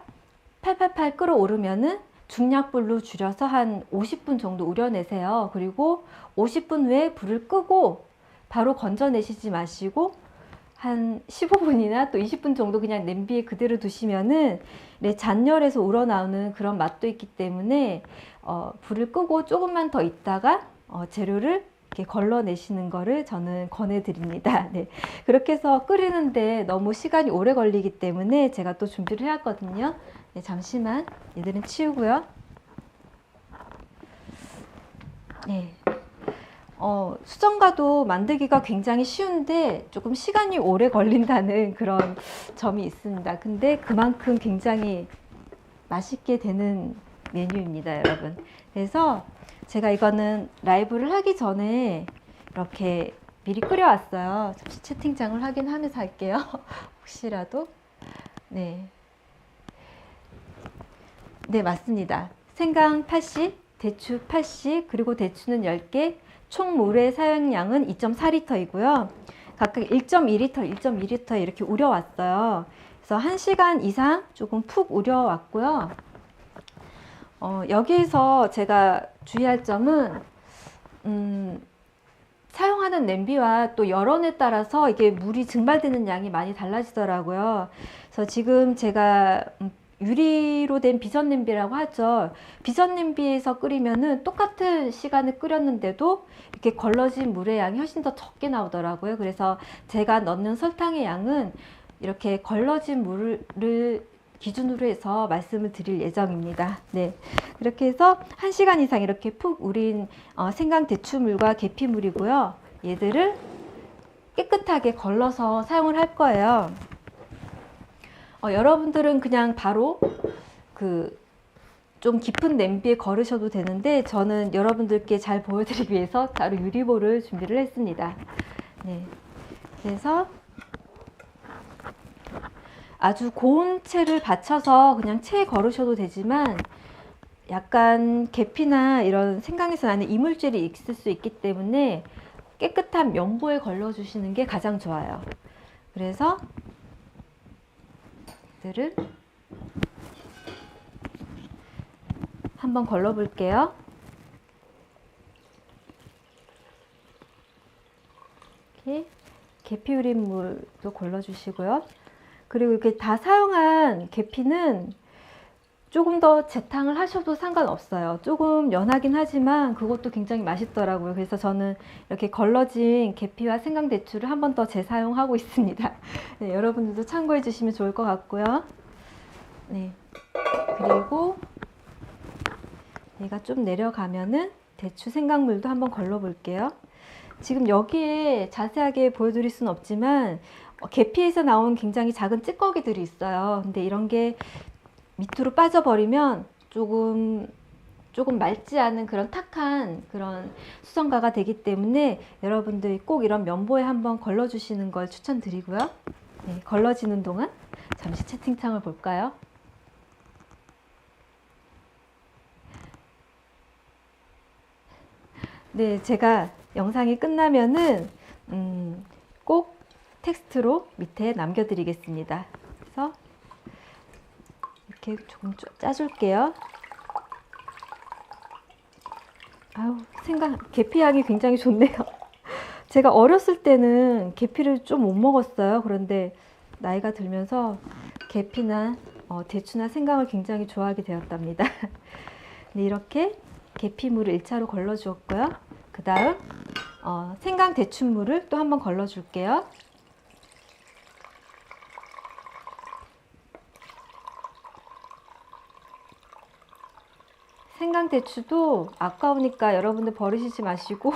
팔팔팔 끓어오르면은 중약불로 줄여서 한 50분 정도 우려내세요. 그리고 50분 후에 불을 끄고 바로 건져내시지 마시고 한 15분이나 또 20분 정도 그냥 냄비에 그대로 두시면은 잔열에서 우러나오는 그런 맛도 있기 때문에 불을 끄고 조금만 더 있다가 재료를 이렇게 걸러내시는 거를 저는 권해드립니다. 네. 그렇게 해서 끓이는데 너무 시간이 오래 걸리기 때문에 제가 또 준비를 해왔거든요. 네, 잠시만 얘들은 치우고요. 네. 수정과도 만들기가 굉장히 쉬운데 조금 시간이 오래 걸린다는 그런 점이 있습니다. 근데 그만큼 굉장히 맛있게 되는 메뉴입니다, 여러분. 그래서 제가 이거는 라이브를 하기 전에 이렇게 미리 끓여왔어요. 잠시 채팅창을 확인하면서 할게요. 혹시라도. 네. 네, 맞습니다. 생강 80, 대추 80, 그리고 대추는 10개, 총 물의 사용량은 2.4리터이고요. 각각 1.2리터, 1.2리터 이렇게 우려왔어요. 그래서 1시간 이상 조금 푹 우려왔고요. 여기에서 제가 주의할 점은 사용하는 냄비와 또 열원에 따라서 이게 물이 증발되는 양이 많이 달라지더라고요. 그래서 지금 제가 유리로 된 비전 냄비라고 하죠. 비전 냄비에서 끓이면은 똑같은 시간을 끓였는데도 이렇게 걸러진 물의 양이 훨씬 더 적게 나오더라고요. 그래서 제가 넣는 설탕의 양은 이렇게 걸러진 물을 기준으로 해서 말씀을 드릴 예정입니다. 네, 그렇게 해서 1시간 이상 이렇게 푹 우린 생강 대추물과 계피물이고요. 얘들을 깨끗하게 걸러서 사용을 할 거예요. 여러분들은 그냥 바로 좀 깊은 냄비에 걸으셔도 되는데 저는 여러분들께 잘 보여드리기 위해서 바로 유리볼을 준비를 했습니다. 네, 그래서 아주 고운 채를 받쳐서 그냥 채에 걸으셔도 되지만 약간 계피나 이런 생강에서 나는 이물질이 있을 수 있기 때문에 깨끗한 면보에 걸러주시는 게 가장 좋아요. 그래서 얘들을 한번 걸러 볼게요. 이렇게 계피 우린 물도 걸러 주시고요. 그리고 이렇게 다 사용한 계피는 조금 더 재탕을 하셔도 상관없어요. 조금 연하긴 하지만 그것도 굉장히 맛있더라고요. 그래서 저는 이렇게 걸러진 계피와 생강대추를 한 번 더 재사용하고 있습니다. 네, 여러분들도 참고해 주시면 좋을 것 같고요. 네, 그리고 얘가 좀 내려가면은 대추 생강물도 한번 걸러 볼게요. 지금 여기에 자세하게 보여드릴 수는 없지만 계피에서 나온 굉장히 작은 찌꺼기들이 있어요. 근데 이런 게 밑으로 빠져버리면 조금 맑지 않은 그런 탁한 그런 수성가가 되기 때문에 여러분들이 꼭 이런 면보에 한번 걸러주시는 걸 추천드리고요. 네, 걸러지는 동안 잠시 채팅창을 볼까요? 네, 제가 영상이 끝나면은 꼭 텍스트로 밑에 남겨드리겠습니다. 그래서 이렇게 조금 짜줄게요. 아유, 계피 향이 굉장히 좋네요. 제가 어렸을 때는 계피를 좀 못 먹었어요. 그런데 나이가 들면서 계피나 대추나 생강을 굉장히 좋아하게 되었답니다. 네, 이렇게 계피물을 1차로 걸러 주었고요. 그 다음 생강 대추물을 또 한번 걸러 줄게요. 생강 대추도 아까우니까 여러분들 버리시지 마시고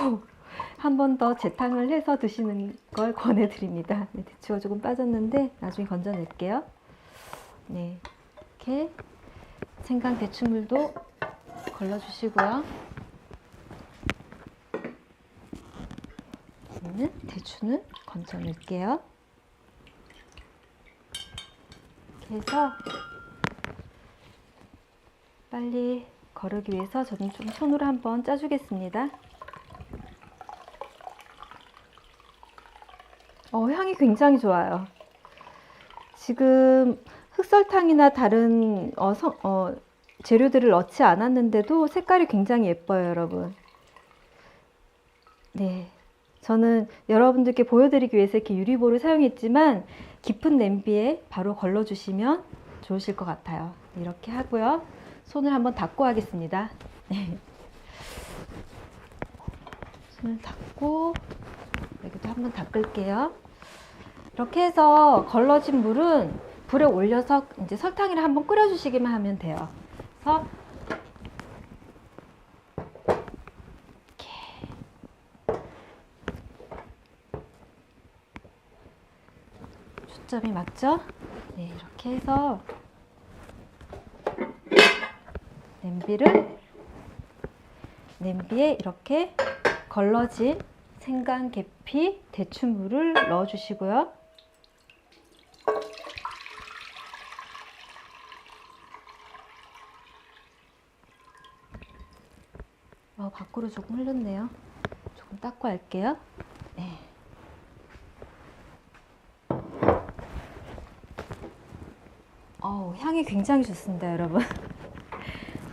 한 번 더 재탕을 해서 드시는 걸 권해드립니다. 네, 대추가 조금 빠졌는데 나중에 건져낼게요. 네, 이렇게 생강 대추물도 걸러주시고요. 대추는 건져낼게요. 이렇게 해서 빨리 거르기 위해서 저는 좀 손으로 한번 짜주겠습니다. 향이 굉장히 좋아요. 지금 흑설탕이나 다른 재료들을 넣지 않았는데도 색깔이 굉장히 예뻐요, 여러분. 네, 저는 여러분들께 보여드리기 위해서 이렇게 유리볼을 사용했지만 깊은 냄비에 바로 걸러주시면 좋으실 것 같아요. 이렇게 하고요. 손을 한번 닦고 하겠습니다. 손을 닦고 여기도 한번 닦을게요. 이렇게 해서 걸러진 물은 불에 올려서 이제 설탕이랑 한번 끓여주시기만 하면 돼요. 그래서 이렇게 초점이 맞죠? 네, 이렇게 해서 냄비에 이렇게 걸러진 생강, 계피, 대추물을 넣어 주시고요. 밖으로 조금 흘렀네요. 조금 닦고 할게요. 네. 향이 굉장히 좋습니다, 여러분.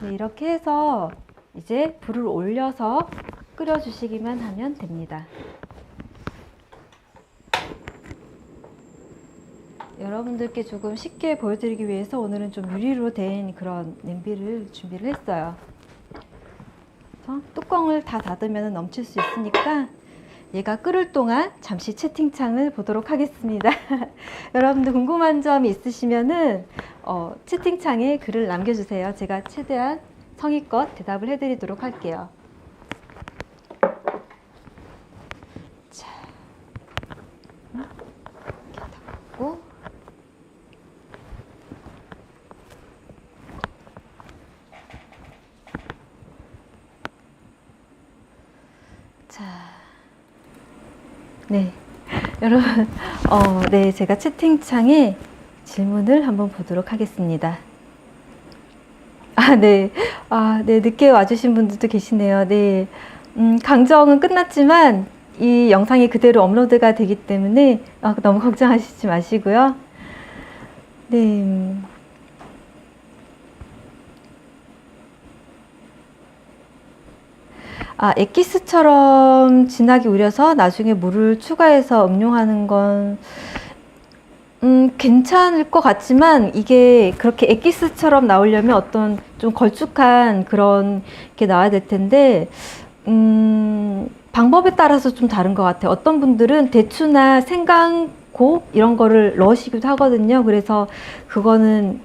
네, 이렇게 해서 이제 불을 올려서 끓여주시기만 하면 됩니다. 여러분들께 조금 쉽게 보여드리기 위해서 오늘은 좀 유리로 된 그런 냄비를 준비를 했어요. 뚜껑을 다 닫으면 넘칠 수 있으니까 얘가 끓을 동안 잠시 채팅창을 보도록 하겠습니다. 여러분들 궁금한 점 있으시면은 채팅창에 글을 남겨주세요. 제가 최대한 성의껏 대답을 해드리도록 할게요. 자, 이렇게 닫고. 자, 네, 여러분, 네, 제가 채팅창에 질문을 한번 보도록 하겠습니다. 네, 네, 늦게 와주신 분들도 계시네요. 네, 강정은 끝났지만 이 영상이 그대로 업로드가 되기 때문에 너무 걱정하시지 마시고요. 네. 엑기스처럼 진하게 우려서 나중에 물을 추가해서 음용하는 건 괜찮을 것 같지만 이게 그렇게 엑기스처럼 나오려면 어떤 좀 걸쭉한 그런 게 나와야 될 텐데 방법에 따라서 좀 다른 것 같아요. 어떤 분들은 대추나 생강고 이런 거를 넣으시기도 하거든요. 그래서 그거는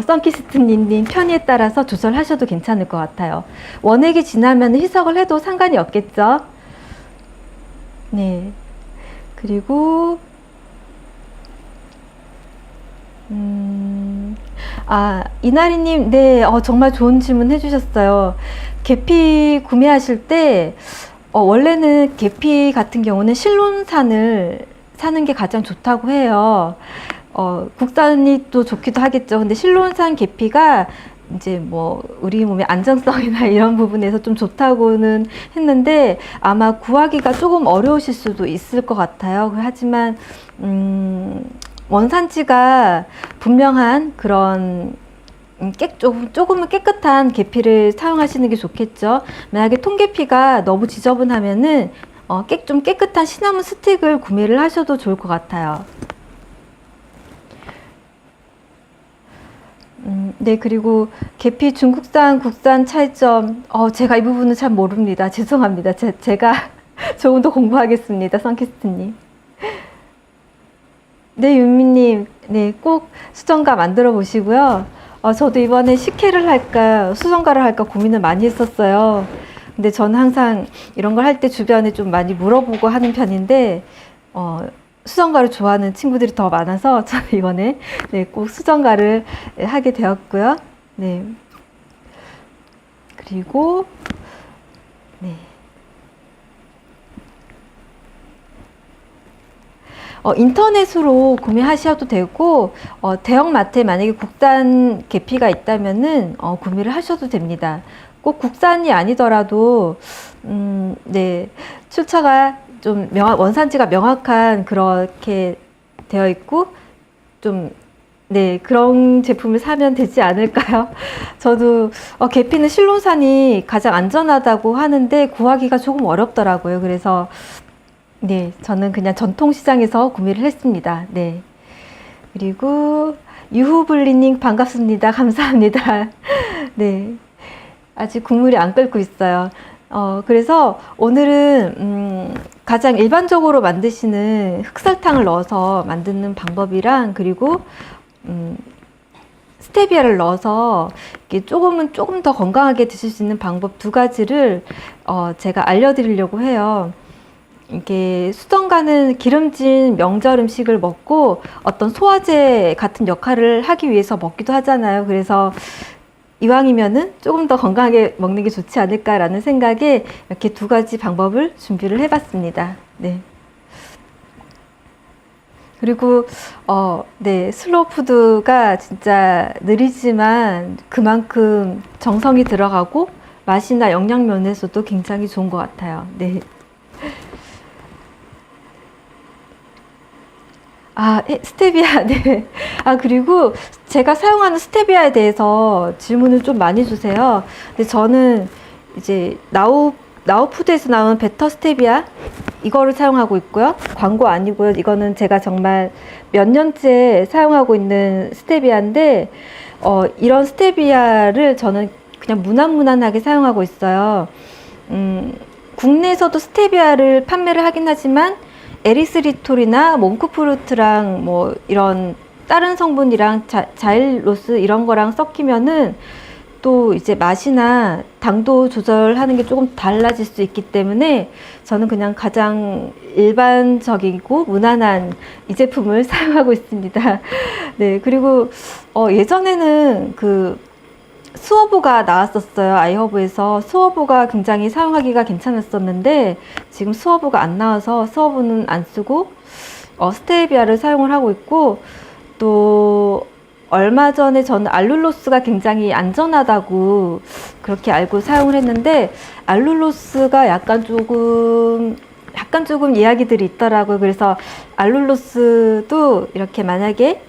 썬키스트님 편의에 따라서 조절하셔도 괜찮을 것 같아요. 원액이 진하면 희석을 해도 상관이 없겠죠. 네. 그리고 이나리님, 네, 정말 좋은 질문 해주셨어요. 계피 구매하실 때 원래는 계피 같은 경우는 실론산을 사는 게 가장 좋다고 해요. 국산이 또 좋기도 하겠죠. 근데 실론산 계피가 이제 뭐 우리 몸의 안정성이나 이런 부분에서 좀 좋다고는 했는데 아마 구하기가 조금 어려우실 수도 있을 것 같아요. 하지만 원산지가 분명한 그런 조금은 깨끗한 계피를 사용하시는 게 좋겠죠. 만약에 통계피가 너무 지저분하면은 좀 깨끗한 시나몬 스틱을 구매를 하셔도 좋을 것 같아요. 네, 그리고 계피 중국산, 국산 차이점, 제가 이 부분은 잘 모릅니다. 죄송합니다. 제가 조금 더 공부하겠습니다. 선키스트님. 네, 윤미님, 네, 꼭 수정가 만들어 보시고요. 저도 이번에 식혜를 할까, 수정가를 할까 고민을 많이 했었어요. 근데 저는 항상 이런 걸 할 때 주변에 좀 많이 물어보고 하는 편인데, 수정가를 좋아하는 친구들이 더 많아서 저는 이번에 네, 꼭 수정가를 하게 되었고요. 네. 그리고 네. 인터넷으로 구매하셔도 되고 대형마트에 만약에 국산 계피가 있다면은 구매를 하셔도 됩니다. 꼭 국산이 아니더라도 네, 출처가 좀 원산지가 명확한 그렇게 되어 있고 좀 네, 그런 제품을 사면 되지 않을까요? 저도 계피는 실론산이 가장 안전하다고 하는데 구하기가 조금 어렵더라고요. 그래서 네, 저는 그냥 전통시장에서 구매를 했습니다. 네. 그리고 유후블리님 반갑습니다. 감사합니다. 네. 아직 국물이 안 끓고 있어요. 그래서 오늘은 가장 일반적으로 만드시는 흑설탕을 넣어서 만드는 방법이랑 그리고 스테비아를 넣어서 이렇게 조금 더 건강하게 드실 수 있는 방법 두 가지를 제가 알려드리려고 해요. 이게 수정가는 기름진 명절 음식을 먹고 어떤 소화제 같은 역할을 하기 위해서 먹기도 하잖아요. 그래서 이왕이면은 조금 더 건강하게 먹는 게 좋지 않을까라는 생각에 이렇게 두 가지 방법을 준비를 해봤습니다. 네. 그리고 네, 슬로우 푸드가 진짜 느리지만 그만큼 정성이 들어가고 맛이나 영양 면에서도 굉장히 좋은 것 같아요. 네. 스테비아, 네. 그리고 제가 사용하는 스테비아에 대해서 질문을 좀 많이 주세요. 근데 저는 이제 나우푸드에서 나온 베터 스테비아 이거를 사용하고 있고요. 광고 아니고요. 이거는 제가 정말 몇 년째 사용하고 있는 스테비아인데 이런 스테비아를 저는 그냥 무난무난하게 사용하고 있어요. 국내에서도 스테비아를 판매를 하긴 하지만 에리스리톨이나 몽크프루트랑 뭐 이런 다른 성분이랑 자일로스 이런 거랑 섞이면은 또 이제 맛이나 당도 조절하는 게 조금 달라질 수 있기 때문에 저는 그냥 가장 일반적이고 무난한 이 제품을 사용하고 있습니다. 네, 그리고 예전에는 그 스워브가 나왔었어요. 아이허브에서 스워브가 굉장히 사용하기가 괜찮았었는데 지금 스워브가 안 나와서 스워브는 안 쓰고 스테비아를 사용을 하고 있고, 또 얼마 전에 저는 알룰로스가 굉장히 안전하다고 그렇게 알고 사용을 했는데 알룰로스가 약간 조금 이야기들이 있더라고요. 그래서 알룰로스도 이렇게 만약에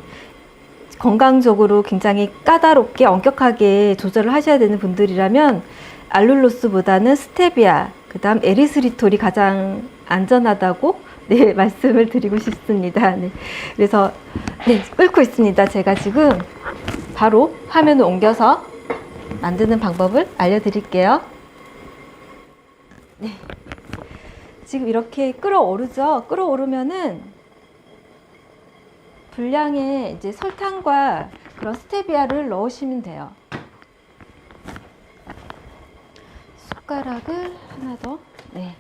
건강적으로 굉장히 까다롭게 엄격하게 조절을 하셔야 되는 분들이라면 알룰로스보다는 스테비아, 그 다음 에리스리톨이 가장 안전하다고 네, 말씀을 드리고 싶습니다. 네, 그래서 네, 끓고 있습니다. 제가 지금 바로 화면을 옮겨서 만드는 방법을 알려드릴게요. 네, 지금 이렇게 끓어오르죠? 끓어오르면은 분량의 이제 설탕과 그런 스테비아를 넣으시면 돼요. 숟가락을 하나 더. 네.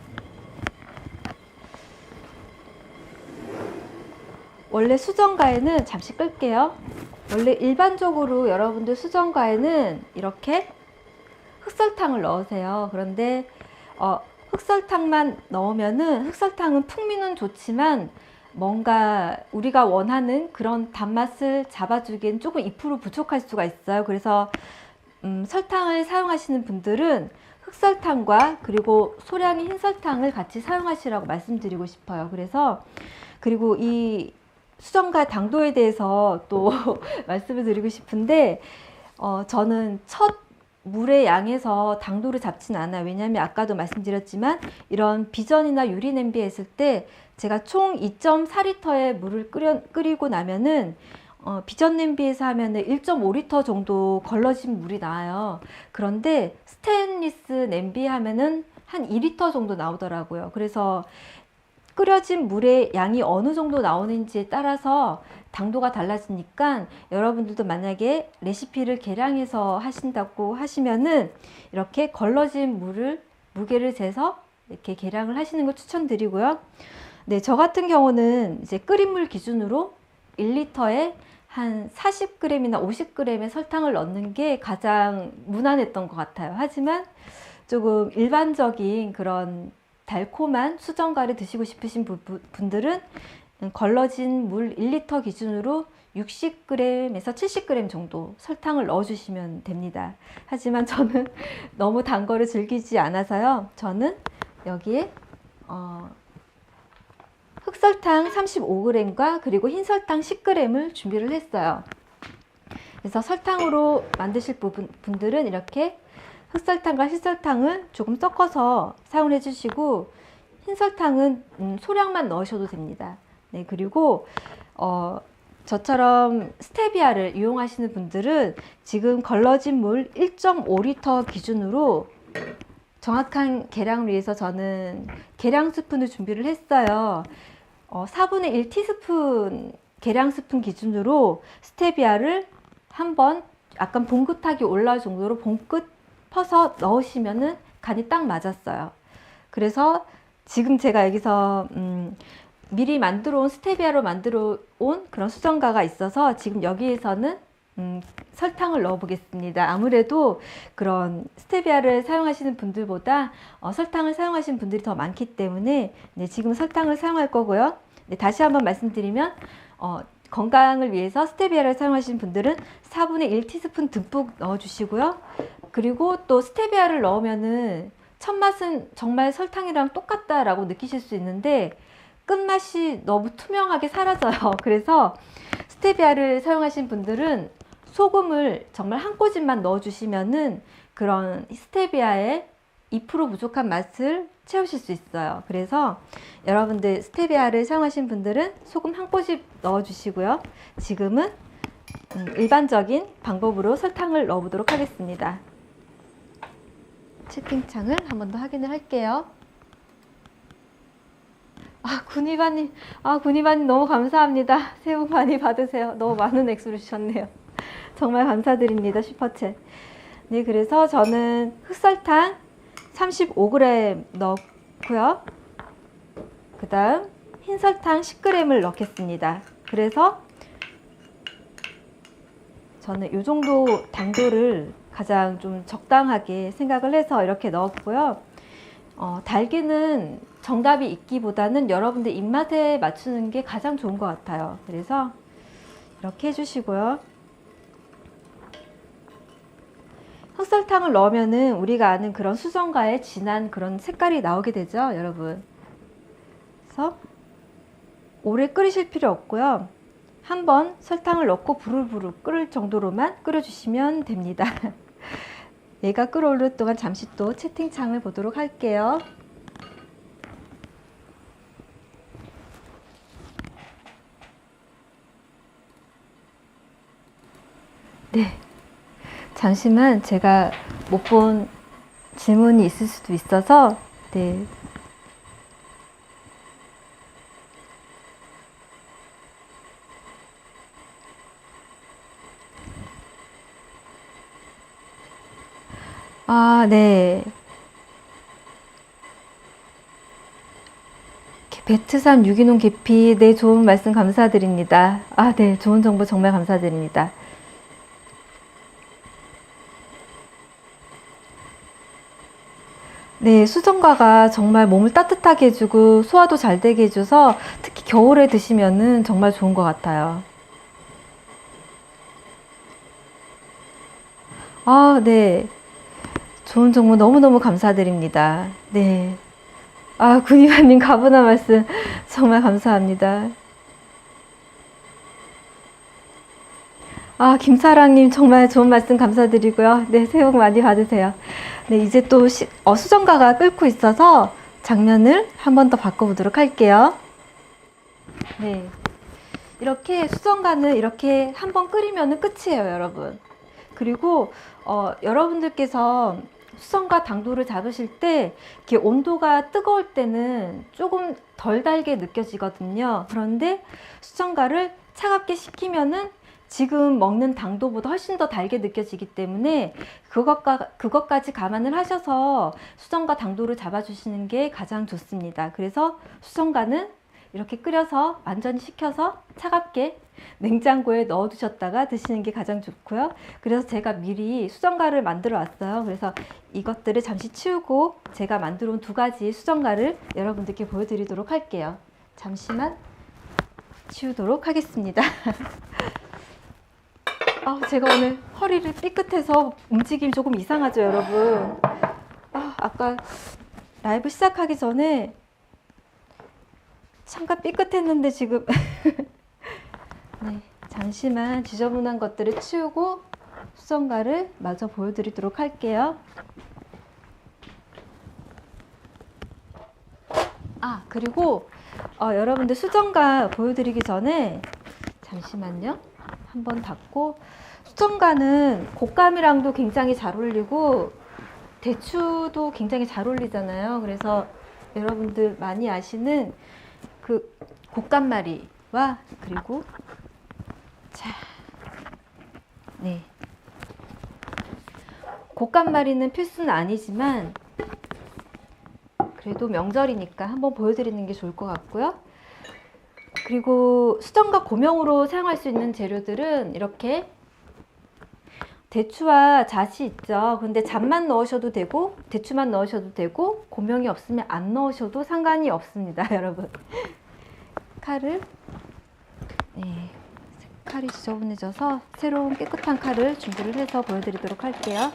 원래 수정과에는 잠시 끌게요. 원래 일반적으로 여러분들 수정과에는 이렇게 흑설탕을 넣으세요. 그런데 흑설탕만 넣으면은 흑설탕은 풍미는 좋지만 뭔가 우리가 원하는 그런 단맛을 잡아주기엔 조금 2% 부족할 수가 있어요. 그래서 설탕을 사용하시는 분들은 흑설탕과 그리고 소량의 흰설탕을 같이 사용하시라고 말씀드리고 싶어요. 그래서 그리고 이 수정과 당도에 대해서 또 말씀을 드리고 싶은데 저는 첫 물의 양에서 당도를 잡진 않아요. 왜냐하면 아까도 말씀드렸지만 이런 비전이나 유리 냄비에 했을 때 제가 총 2.4리터의 물을 끓이고 나면은 비전 냄비에서 하면은 1.5리터 정도 걸러진 물이 나와요. 그런데 스테인리스 냄비 하면은 한 2리터 정도 나오더라고요. 그래서 끓여진 물의 양이 어느 정도 나오는지에 따라서 당도가 달라지니까 여러분들도 만약에 레시피를 계량해서 하신다고 하시면은 이렇게 걸러진 물을 무게를 재서 이렇게 계량을 하시는 걸 추천드리고요. 네, 저 같은 경우는 이제 끓인 물 기준으로 1리터에 한 40g이나 50g의 설탕을 넣는 게 가장 무난했던 것 같아요. 하지만 조금 일반적인 그런 달콤한 수정과를 드시고 싶으신 분들은 걸러진 물 1리터 기준으로 60g에서 70g 정도 설탕을 넣어주시면 됩니다. 하지만 저는 너무 단 거를 즐기지 않아서요. 저는 여기에 흑설탕 35g과 그리고 흰설탕 10g을 준비를 했어요. 그래서 설탕으로 만드실 분들은 이렇게 흑설탕과 흰설탕을 조금 섞어서 사용을 해주시고 흰설탕은 소량만 넣으셔도 됩니다. 네, 그리고 저처럼 스테비아를 이용하시는 분들은 지금 걸러진 물 1.5리터 기준으로 정확한 계량을 위해서 저는 계량 스푼을 준비를 했어요. 4분의 1 티스푼 계량 스푼 기준으로 스테비아를 한번 약간 봉긋하게 올라올 정도로 봉긋 퍼서 넣으시면은 간이 딱 맞았어요. 그래서 지금 제가 여기서 미리 만들어 온 스테비아로 만들어 온 그런 수정과가 있어서 지금 여기에서는 설탕을 넣어 보겠습니다. 아무래도 그런 스테비아를 사용하시는 분들보다 설탕을 사용하시는 분들이 더 많기 때문에 네, 지금 설탕을 사용할 거고요. 네, 다시 한번 말씀드리면 건강을 위해서 스테비아를 사용하시는 분들은 4분의 1 티스푼 듬뿍 넣어 주시고요. 그리고 또 스테비아를 넣으면은 첫 맛은 정말 설탕이랑 똑같다라고 느끼실 수 있는데 끝맛이 너무 투명하게 사라져요. 그래서 스테비아를 사용하신 분들은 소금을 정말 한 꼬집만 넣어 주시면은 그런 스테비아의 2% 부족한 맛을 채우실 수 있어요. 그래서 여러분들 스테비아를 사용하신 분들은 소금 한 꼬집 넣어 주시고요. 지금은 일반적인 방법으로 설탕을 넣어 보도록 하겠습니다. 채팅창을 한 번 더 확인을 할게요. 군이바님 너무 감사합니다. 새해 복 많이 받으세요. 너무 많은 액수를 주셨네요. 정말 감사드립니다. 슈퍼챗. 네, 그래서 저는 흑설탕 35g 넣고요. 그 다음 흰설탕 10g을 넣겠습니다. 그래서 저는 이 정도 당도를 가장 좀 적당하게 생각을 해서 이렇게 넣었고요. 달기는 정답이 있기보다는 여러분들 입맛에 맞추는 게 가장 좋은 것 같아요. 그래서 이렇게 해주시고요. 흑설탕을 넣으면은 우리가 아는 그런 수정과의 진한 그런 색깔이 나오게 되죠, 여러분. 그래서 오래 끓이실 필요 없고요. 한번 설탕을 넣고 부글부글 끓을 정도로만 끓여주시면 됩니다. 얘가 끓어오르는 동안 잠시 또 채팅창을 보도록 할게요. 네. 잠시만 제가 못 본 질문이 있을 수도 있어서, 네. 네. 베트삼 유기농 계피, 네, 좋은 말씀 감사드립니다. 네, 좋은 정보 정말 감사드립니다. 네, 수정과가 정말 몸을 따뜻하게 해주고 소화도 잘 되게 해줘서 특히 겨울에 드시면은 정말 좋은 것 같아요. 네. 좋은 정보 너무너무 감사드립니다. 네. 군이관님 가분한 말씀 정말 감사합니다. 김사랑님 정말 좋은 말씀 감사드리고요. 네, 새해 복 많이 받으세요. 네, 이제 또 수정과가 끓고 있어서 장면을 한 번 더 바꿔보도록 할게요. 네, 이렇게 수정과는 이렇게 한 번 끓이면 끝이에요, 여러분. 그리고 여러분들께서 수정과 당도를 잡으실 때 이렇게 온도가 뜨거울 때는 조금 덜 달게 느껴지거든요. 그런데 수정과를 차갑게 식히면은 지금 먹는 당도보다 훨씬 더 달게 느껴지기 때문에 그것까지 감안을 하셔서 수정과 당도를 잡아주시는 게 가장 좋습니다. 그래서 수정과는 이렇게 끓여서 완전히 식혀서 차갑게 냉장고에 넣어 두셨다가 드시는 게 가장 좋고요. 그래서 제가 미리 수정과를 만들어 왔어요. 그래서 이것들을 잠시 치우고 제가 만들어 온 2가지 수정과를 여러분들께 보여드리도록 할게요. 잠시만 치우도록 하겠습니다. 제가 오늘 허리를 삐끗해서 움직임이 조금 이상하죠, 여러분. 아까 라이브 시작하기 전에 잠깐 삐끗했는데 지금 네, 잠시만 지저분한 것들을 치우고 수정과를 마저 보여드리도록 할게요. 그리고 여러분들 수정과 보여드리기 전에 잠시만요. 한번 닫고, 수정과는 곶감이랑도 굉장히 잘 어울리고 대추도 굉장히 잘 어울리잖아요. 그래서 여러분들 많이 아시는 그 곶감말이와 그리고 네, 곶감말이는 필수는 아니지만 그래도 명절이니까 한번 보여드리는 게 좋을 것 같고요. 그리고 수정과 고명으로 사용할 수 있는 재료들은 이렇게 대추와 잣이 있죠. 근데 잣만 넣으셔도 되고 대추만 넣으셔도 되고 고명이 없으면 안 넣으셔도 상관이 없습니다, 여러분. 칼을, 네, 칼이 지저분해져서 새로운 깨끗한 칼을 준비를 해서 보여드리도록 할게요.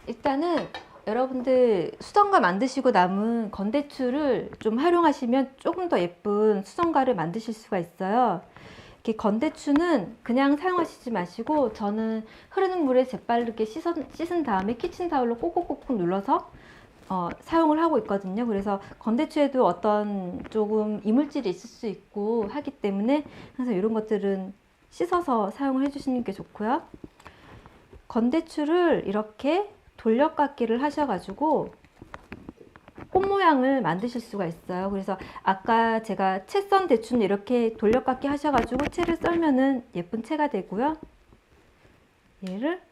일단은 여러분들 수정과 만드시고 남은 건대추를 좀 활용하시면 조금 더 예쁜 수정과를 만드실 수가 있어요. 이렇게 건대추는 그냥 사용하시지 마시고 저는 흐르는 물에 재빠르게 씻은 다음에 키친타올로 꼭꼭꼭꼭 눌러서 사용을 하고 있거든요. 그래서 건대추에도 어떤 조금 이물질이 있을 수 있고 하기 때문에 항상 이런 것들은 씻어서 사용을 해주시는 게 좋고요. 건대추를 이렇게 돌려깎기를 하셔가지고 꽃 모양을 만드실 수가 있어요. 그래서 아까 제가 채 썬 대추는 이렇게 돌려깎기 하셔가지고 채를 썰면은 예쁜 채가 되고요. 얘를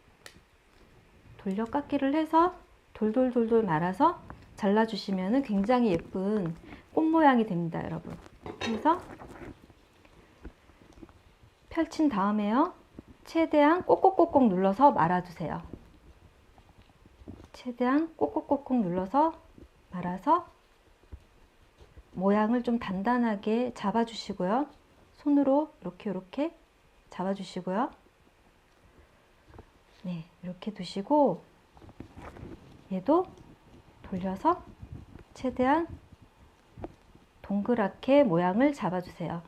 돌려깎기를 해서 돌돌돌돌 말아서 잘라주시면은 굉장히 예쁜 꽃 모양이 됩니다, 여러분. 그래서 펼친 다음에요. 최대한 꼭꼭꼭꼭 눌러서 말아주세요. 최대한 꼭꼭꼭꼭 눌러서 말아서 모양을 좀 단단하게 잡아주시고요. 손으로 이렇게 잡아주시고요. 네, 이렇게 두시고 얘도 돌려서 최대한 동그랗게 모양을 잡아주세요.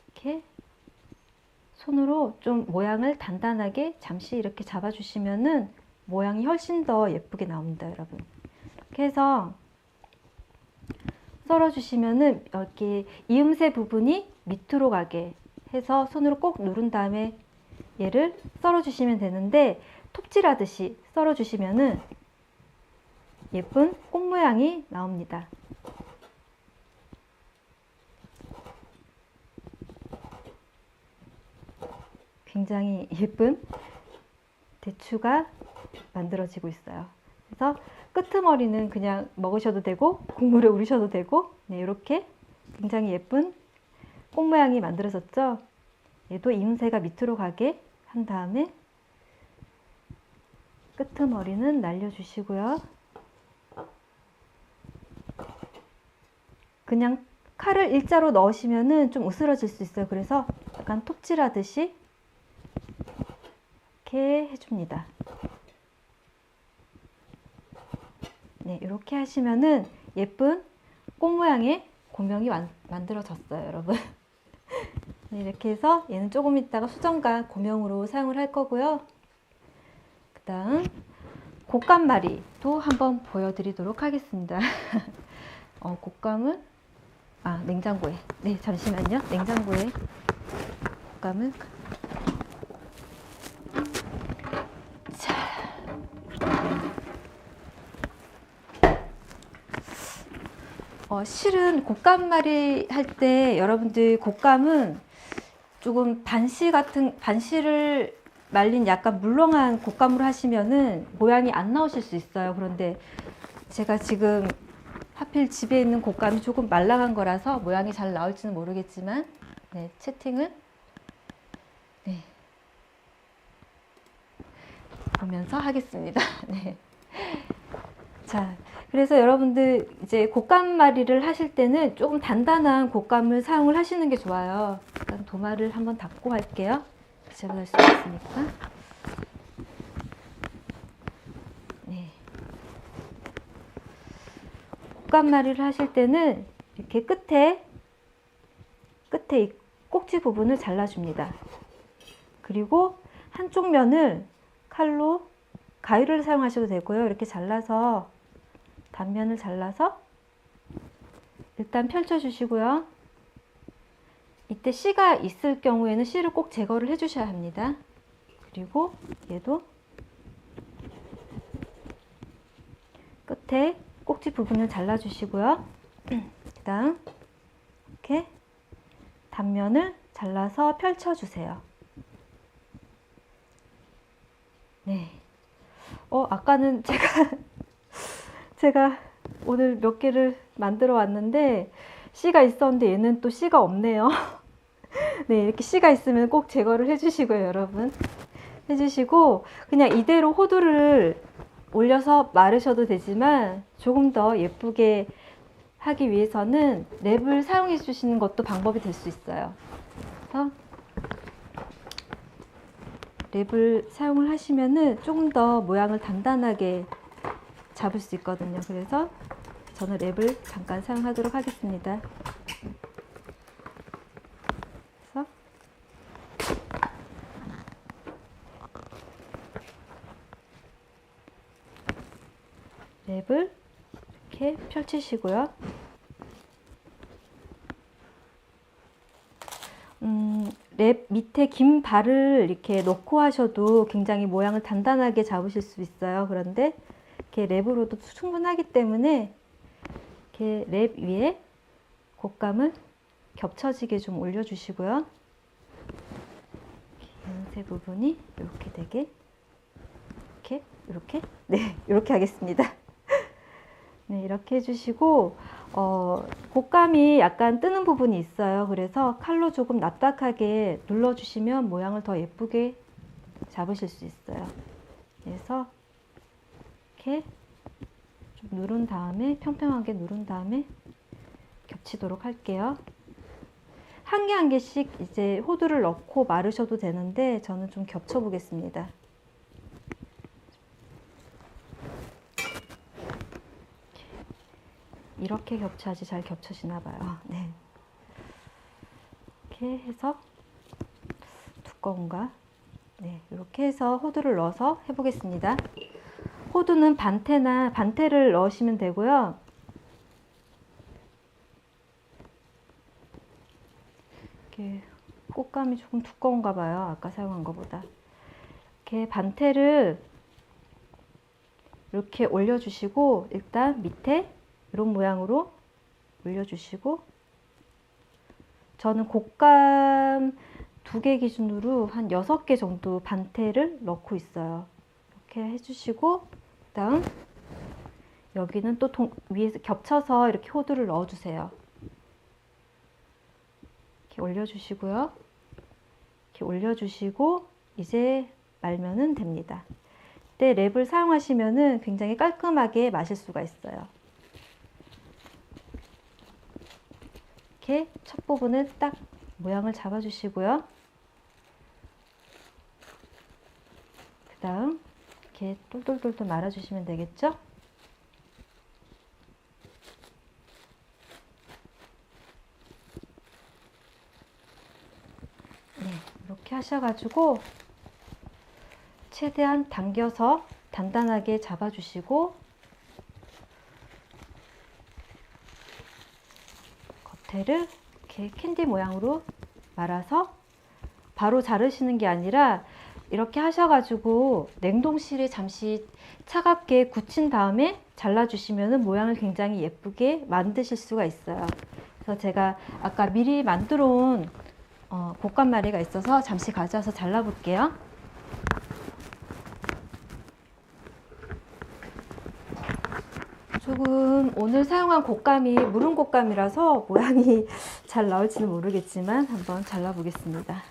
이렇게 손으로 좀 모양을 단단하게 잠시 이렇게 잡아주시면은 모양이 훨씬 더 예쁘게 나옵니다, 여러분. 이렇게 해서 썰어주시면은 이렇게 이음새 부분이 밑으로 가게 해서 손으로 꼭 누른 다음에 얘를 썰어주시면 되는데 톱질하듯이 썰어주시면은 예쁜 꽃 모양이 나옵니다. 굉장히 예쁜 대추가 만들어지고 있어요. 그래서 끄트머리는 그냥 먹으셔도 되고 국물에 우리셔도 되고, 네, 이렇게 굉장히 예쁜 꽃 모양이 만들어졌죠. 얘도 이음새가 밑으로 가게 한 다음에 끄트머리는 날려주시고요. 그냥 칼을 일자로 넣으시면은 좀 으스러질 수 있어요. 그래서 약간 톱질하듯이 이렇게 해줍니다. 네, 이렇게 하시면은 예쁜 꽃 모양의 고명이 만들어졌어요, 여러분. 네, 이렇게 해서 얘는 조금 있다가 수정과 고명으로 사용을 할 거고요. 그 다음 곶감마리도 한번 보여드리도록 하겠습니다. 곶감을 냉장고에, 네, 잠시만요. 냉장고에 곶감을 실은 곶감말이 할 때 여러분들 곶감은 조금 반실을 말린 약간 물렁한 곶감으로 하시면은 모양이 안 나오실 수 있어요. 그런데 제가 지금 하필 집에 있는 곶감이 조금 말랑한 거라서 모양이 잘 나올지는 모르겠지만, 네, 채팅을 네, 보면서 하겠습니다. 네. 자, 그래서 여러분들 이제 곶감말이를 하실 때는 조금 단단한 곶감을 사용을 하시는 게 좋아요. 일단 도마를 한번 닫고 할게요. 지저분할 수 있으니까. 네. 곶감말이를 하실 때는 이렇게 끝에 이 꼭지 부분을 잘라줍니다. 그리고 한쪽 면을 칼로 가위를 사용하셔도 되고요. 이렇게 잘라서 단면을 잘라서 일단 펼쳐주시고요. 이때 씨가 있을 경우에는 씨를 꼭 제거를 해주셔야 합니다. 그리고 얘도 끝에 꼭지 부분을 잘라주시고요. 그 다음 이렇게 단면을 잘라서 펼쳐주세요. 네. 아까는 제가 오늘 몇 개를 만들어 왔는데 씨가 있었는데 얘는 또 씨가 없네요. 네, 이렇게 씨가 있으면 꼭 제거를 해주시고요, 여러분. 해주시고 그냥 이대로 호두를 올려서 마르셔도 되지만 조금 더 예쁘게 하기 위해서는 랩을 사용해 주시는 것도 방법이 될 수 있어요. 그래서 랩을 사용을 하시면은 조금 더 모양을 단단하게 잡을 수 있거든요. 그래서 저는 랩을 잠깐 사용하도록 하겠습니다. 그래서 랩을 이렇게 펼치시고요. 랩 밑에 긴 발을 이렇게 넣고 하셔도 굉장히 모양을 단단하게 잡으실 수 있어요. 그런데 이렇게 랩으로도 충분하기 때문에 이렇게 랩 위에 곶감을 겹쳐지게 좀 올려주시고요. 연세 부분이 이렇게 되게 이렇게 네, 이렇게 하겠습니다. 네, 이렇게 해주시고 곶감이 약간 뜨는 부분이 있어요. 그래서 칼로 조금 납작하게 눌러주시면 모양을 더 예쁘게 잡으실 수 있어요. 그래서 이렇게 좀 누른 다음에 평평하게 누른 다음에 겹치도록 할게요. 한 개 한 개씩 이제 호두를 넣고 마르셔도 되는데 저는 좀 겹쳐 보겠습니다. 이렇게 겹쳐야지 잘 겹쳐지나 봐요. 네. 이렇게 해서 두꺼운가? 네, 이렇게 해서 호두를 넣어서 해보겠습니다. 호두는 반태를 넣으시면 되고요. 이렇게 곶감이 조금 두꺼운가 봐요. 아까 사용한 것보다. 이렇게 반태를 이렇게 올려주시고 일단 밑에 이런 모양으로 올려주시고 저는 곶감 2개 기준으로 한 6개 정도 반태를 넣고 있어요. 이렇게 해주시고 그다음 여기는 또 위에서 겹쳐서 이렇게 호두를 넣어주세요. 이렇게 올려주시고요. 이렇게 올려주시고 이제 말면은 됩니다. 이때 랩을 사용하시면은 굉장히 깔끔하게 마실 수가 있어요. 이렇게 첫 부분을 딱 모양을 잡아주시고요. 그 다음 이렇게 똘똘똘똘 말아주시면 되겠죠? 네, 이렇게 하셔가지고 최대한 당겨서 단단하게 잡아주시고 겉에를 이렇게 캔디 모양으로 말아서 바로 자르시는 게 아니라 이렇게 하셔가지고 냉동실에 잠시 차갑게 굳힌 다음에 잘라주시면 모양을 굉장히 예쁘게 만드실 수가 있어요. 그래서 제가 아까 미리 만들어 온 곶감마리가 있어서 잠시 가져와서 잘라볼게요. 조금 오늘 사용한 곶감이 무른 곶감이라서 모양이 잘 나올지는 모르겠지만 한번 잘라보겠습니다.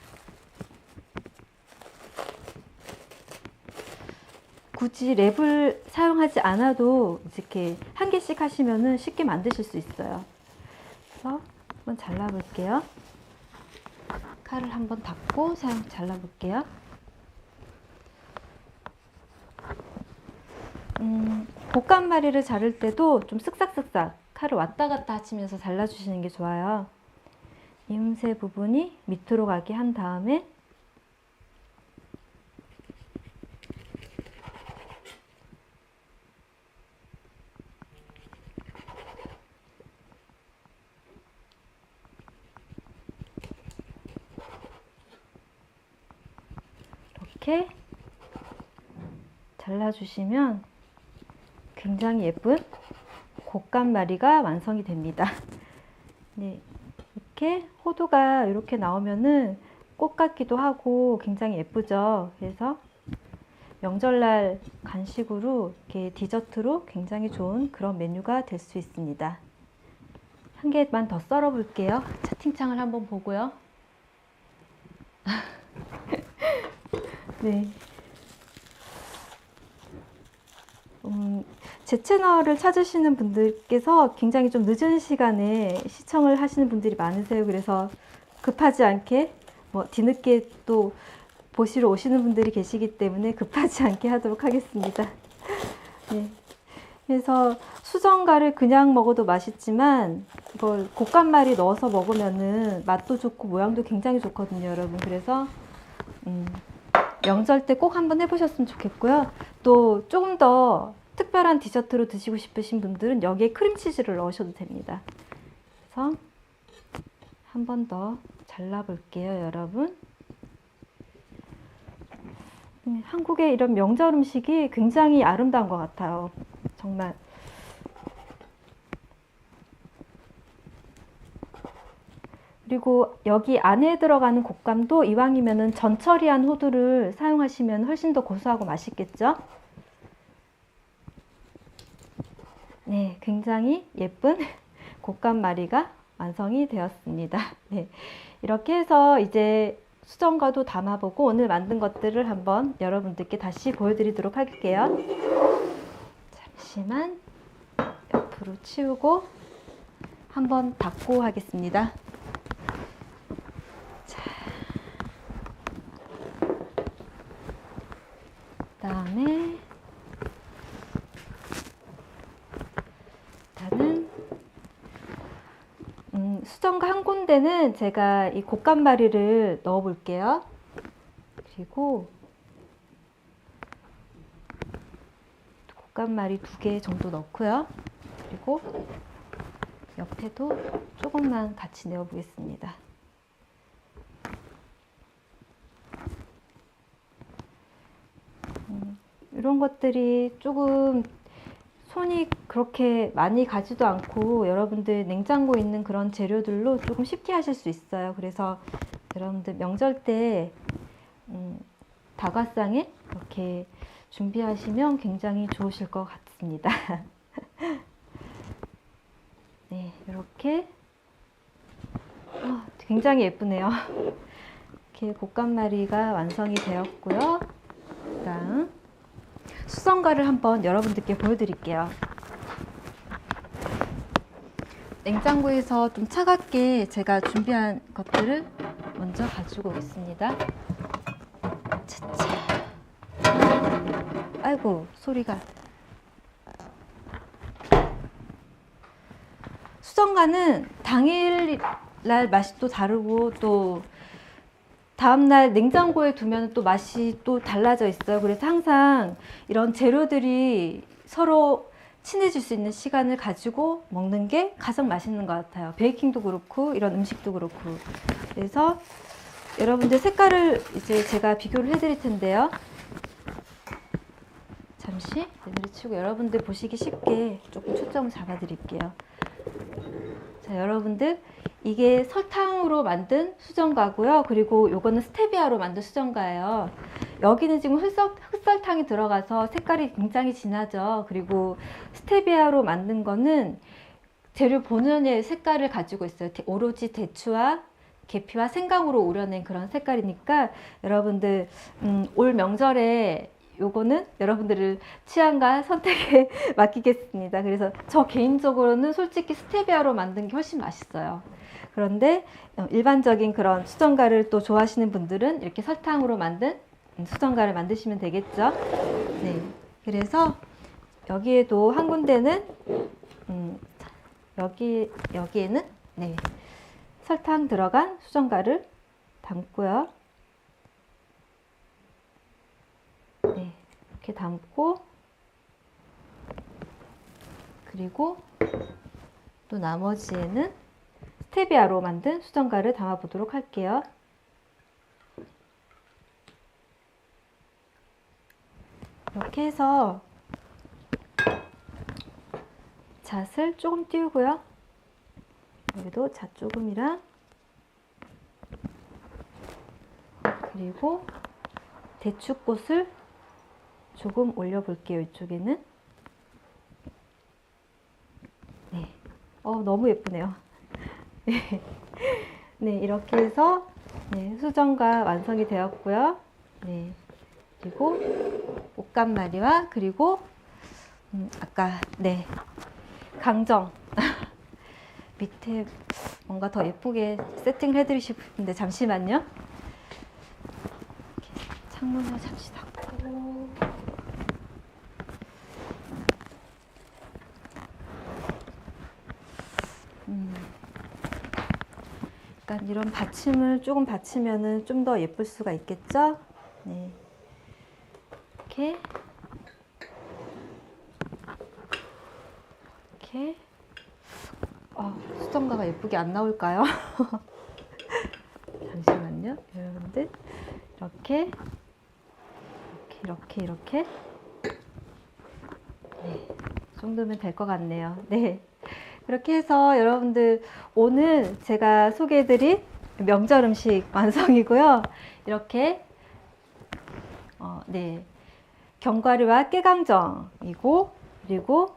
굳이 랩을 사용하지 않아도 이렇게 한 개씩 하시면은 쉽게 만드실 수 있어요. 그래서 한번 잘라볼게요. 칼을 한번 닫고 잘라볼게요. 곶감마리를 자를 때도 좀 쓱싹쓱싹 칼을 왔다 갔다 하시면서 잘라주시는 게 좋아요. 이음새 부분이 밑으로 가게 한 다음에 이렇게 잘라주시면 굉장히 예쁜 곶감마리가 완성이 됩니다. 네, 이렇게 호두가 이렇게 나오면은 꽃 같기도 하고 굉장히 예쁘죠. 그래서 명절날 간식으로 이렇게 디저트로 굉장히 좋은 그런 메뉴가 될 수 있습니다. 한 개만 더 썰어 볼게요. 채팅창을 한번 보고요. 네. 제 채널을 찾으시는 분들께서 굉장히 좀 늦은 시간에 시청을 하시는 분들이 많으세요. 그래서 급하지 않게 뒤늦게 또 보시러 오시는 분들이 계시기 때문에 급하지 않게 하도록 하겠습니다. 네. 그래서 수정가를 그냥 먹어도 맛있지만 이걸 곶감마리 넣어서 먹으면은 맛도 좋고 모양도 굉장히 좋거든요, 여러분. 그래서 명절 때 꼭 한번 해보셨으면 좋겠고요. 또 조금 더 특별한 디저트로 드시고 싶으신 분들은 여기에 크림치즈를 넣으셔도 됩니다. 그래서 한 번 더 발라볼게요, 여러분. 한국의 이런 명절 음식이 굉장히 아름다운 것 같아요. 정말. 그리고 여기 안에 들어가는 곶감도 이왕이면은 전 처리한 호두를 사용하시면 훨씬 더 고소하고 맛있겠죠? 네, 굉장히 예쁜 곶감말이가 완성이 되었습니다. 네, 이렇게 해서 이제 수정과도 담아보고 오늘 만든 것들을 한번 여러분들께 다시 보여드리도록 할게요. 잠시만 옆으로 치우고 한번 닫고 하겠습니다. 자, 그다음에 일단은 수정과 한 군데는 제가 이 곶감말이를 넣어 볼게요. 그리고 곶감말이 2개 정도 넣고요. 그리고 옆에도 조금만 같이 내어 보겠습니다. 이런 것들이 조금 손이 그렇게 많이 가지도 않고 여러분들 냉장고에 있는 그런 재료들로 조금 쉽게 하실 수 있어요. 그래서 여러분들 명절 때 다과상에 이렇게 준비하시면 굉장히 좋으실 것 같습니다. 네, 이렇게 굉장히 예쁘네요. 이렇게 곶감말이가 완성이 되었고요. 그다음 수정과를 한번 여러분들께 보여드릴게요. 냉장고에서 좀 차갑게 제가 준비한 것들을 먼저 가지고 오겠습니다. 차차. 아이고, 소리가. 수정과는 당일날 맛이 또 다르고 또 다음날 냉장고에 두면 또 맛이 또 달라져 있어요. 그래서 항상 이런 재료들이 서로 친해질 수 있는 시간을 가지고 먹는 게 가장 맛있는 것 같아요. 베이킹도 그렇고 이런 음식도 그렇고. 그래서 여러분들 색깔을 이제 제가 비교를 해드릴 텐데요. 잠시 내리치고 여러분들 보시기 쉽게 조금 초점을 잡아드릴게요. 자, 여러분들 이게 설탕으로 만든 수정과고요. 그리고 요거는 스테비아로 만든 수정과예요. 여기는 지금 흑설탕이 들어가서 색깔이 굉장히 진하죠. 그리고 스테비아로 만든 거는 재료 본연의 색깔을 가지고 있어요. 오로지 대추와 계피와 생강으로 우려낸 그런 색깔이니까 여러분들 올 명절에 요거는 여러분들을 취향과 선택에 맡기겠습니다. 그래서 저 개인적으로는 솔직히 스테비아로 만든 게 훨씬 맛있어요. 그런데 일반적인 그런 수정과를 또 좋아하시는 분들은 이렇게 설탕으로 만든 수정과를 만드시면 되겠죠. 네, 그래서 여기에도 한 군데는 여기에는 네, 설탕 들어간 수정과를 담고요. 네, 이렇게 담고 그리고 또 나머지에는 스테비아로 만든 수정과를 담아 보도록 할게요. 이렇게 해서 잣을 조금 띄우고요. 여기도 잣 조금이랑 그리고 대추꽃을 조금 올려 볼게요. 이쪽에는. 네. 너무 예쁘네요. 네, 이렇게 해서 네, 수정과 완성이 되었고요. 네. 그리고 곶감말이와 그리고 아까 네, 강정 밑에 뭔가 더 예쁘게 세팅을 해드리고 싶은데 잠시만요. 이렇게 창문을 잠시 닫고 약간 이런 받침을 조금 받치면은 좀 더 예쁠 수가 있겠죠? 네. 이렇게 수정과가 예쁘게 안 나올까요? 여러분들 이렇게 이렇게 네, 이 정도면 될 것 같네요. 네, 그렇게 해서 여러분들 오늘 제가 소개해드린 명절 음식 완성이고요. 이렇게 네, 견과류와 깨강정이고 그리고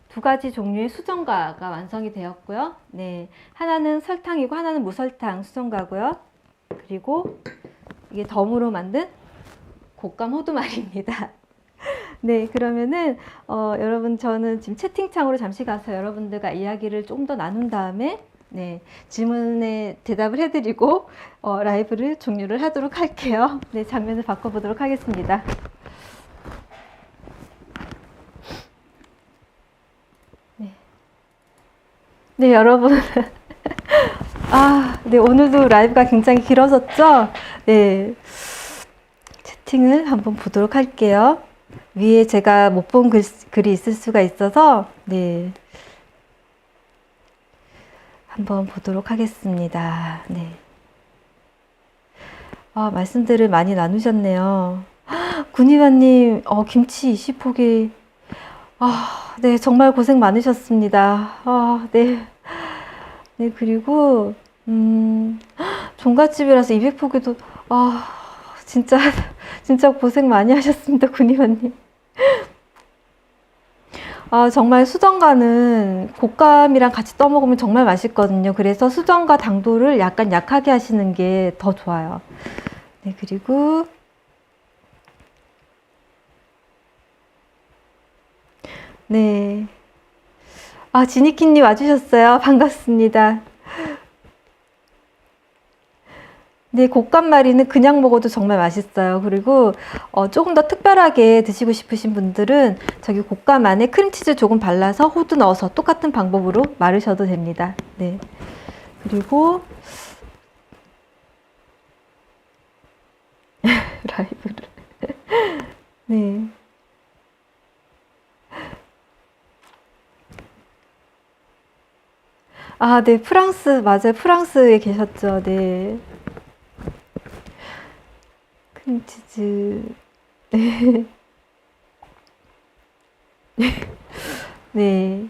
두 가지 종류의 수정과가 완성이 되었고요. 네, 하나는 설탕이고 하나는 무설탕 수정과고요. 그리고 이게 덤으로 만든 곶감 호두말입니다. 네, 그러면은 여러분 저는 지금 채팅창으로 잠시 가서 여러분들과 이야기를 좀 더 나눈 다음에 네, 질문에 대답을 해드리고 라이브를 종료를 하도록 할게요. 네, 장면을 바꿔보도록 하겠습니다. 네, 네 여러분 네, 오늘도 라이브가 굉장히 길어졌죠? 네, 채팅을 한번 보도록 할게요. 위에 제가 못 본 글이 있을 수가 있어서 네, 한번 보도록 하겠습니다. 네. 말씀들을 많이 나누셨네요. 군이바님, 김치 20포기. 네, 정말 고생 많으셨습니다. 네. 네, 그리고, 종갓집이라서 200포기도, 진짜, 진짜 고생 많이 하셨습니다, 군이바님. 정말 수정과는 곶감이랑 같이 떠먹으면 정말 맛있거든요. 그래서 수정과 당도를 약간 약하게 하시는 게 더 좋아요. 네, 그리고 네. 지니키님 와주셨어요. 반갑습니다. 네, 곶감말이는 그냥 먹어도 정말 맛있어요. 그리고 조금 더 특별하게 드시고 싶으신 분들은 저기 곶감 안에 크림치즈 조금 발라서 호두 넣어서 똑같은 방법으로 마르셔도 됩니다. 네. 그리고 라이브를 네. 네, 프랑스 맞아요. 프랑스에 계셨죠. 네. 크림치즈 네. 네.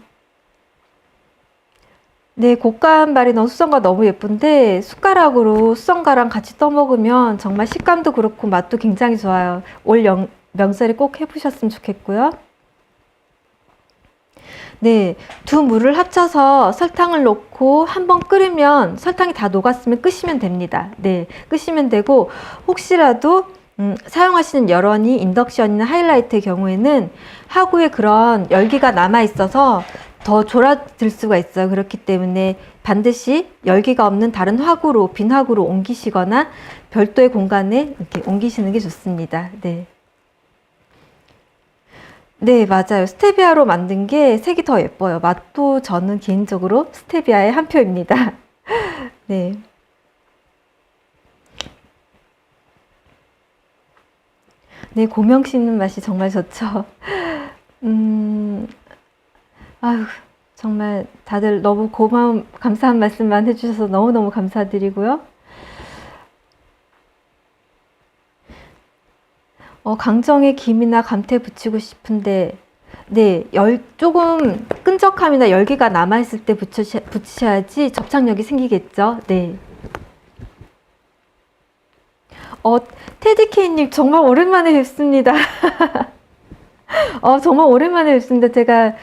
네, 곶감발이 넣은 수정과 너무 예쁜데 숟가락으로 수정과랑 같이 떠먹으면 정말 식감도 그렇고 맛도 굉장히 좋아요. 올 명절에 꼭 해보셨으면 좋겠고요. 네, 두 물을 합쳐서 설탕을 넣고 한번 끓이면 설탕이 다 녹았으면 끄시면 됩니다. 네, 끄시면 되고 혹시라도 사용하시는 열원이 인덕션이나 하이라이트의 경우에는 하구에 그런 열기가 남아 있어서 더 졸아들 수가 있어요. 그렇기 때문에 반드시 열기가 없는 다른 화구로, 빈 화구로 옮기시거나 별도의 공간에 이렇게 옮기시는 게 좋습니다. 네. 네, 맞아요. 스테비아로 만든 게 색이 더 예뻐요. 맛도 저는 개인적으로 스테비아의 한 표입니다. 네. 네, 고명 씹는 맛이 정말 좋죠. 아유, 정말 다들 너무 고마운, 감사한 말씀만 해주셔서 너무너무 감사드리고요. 강정에 김이나 감태 붙이고 싶은데, 네, 조금 끈적함이나 열기가 남아있을 때 붙이셔야지 접착력이 생기겠죠. 네. 테디케이님 정말 오랜만에 뵙습니다. 정말 오랜만에 뵙습니다. 제가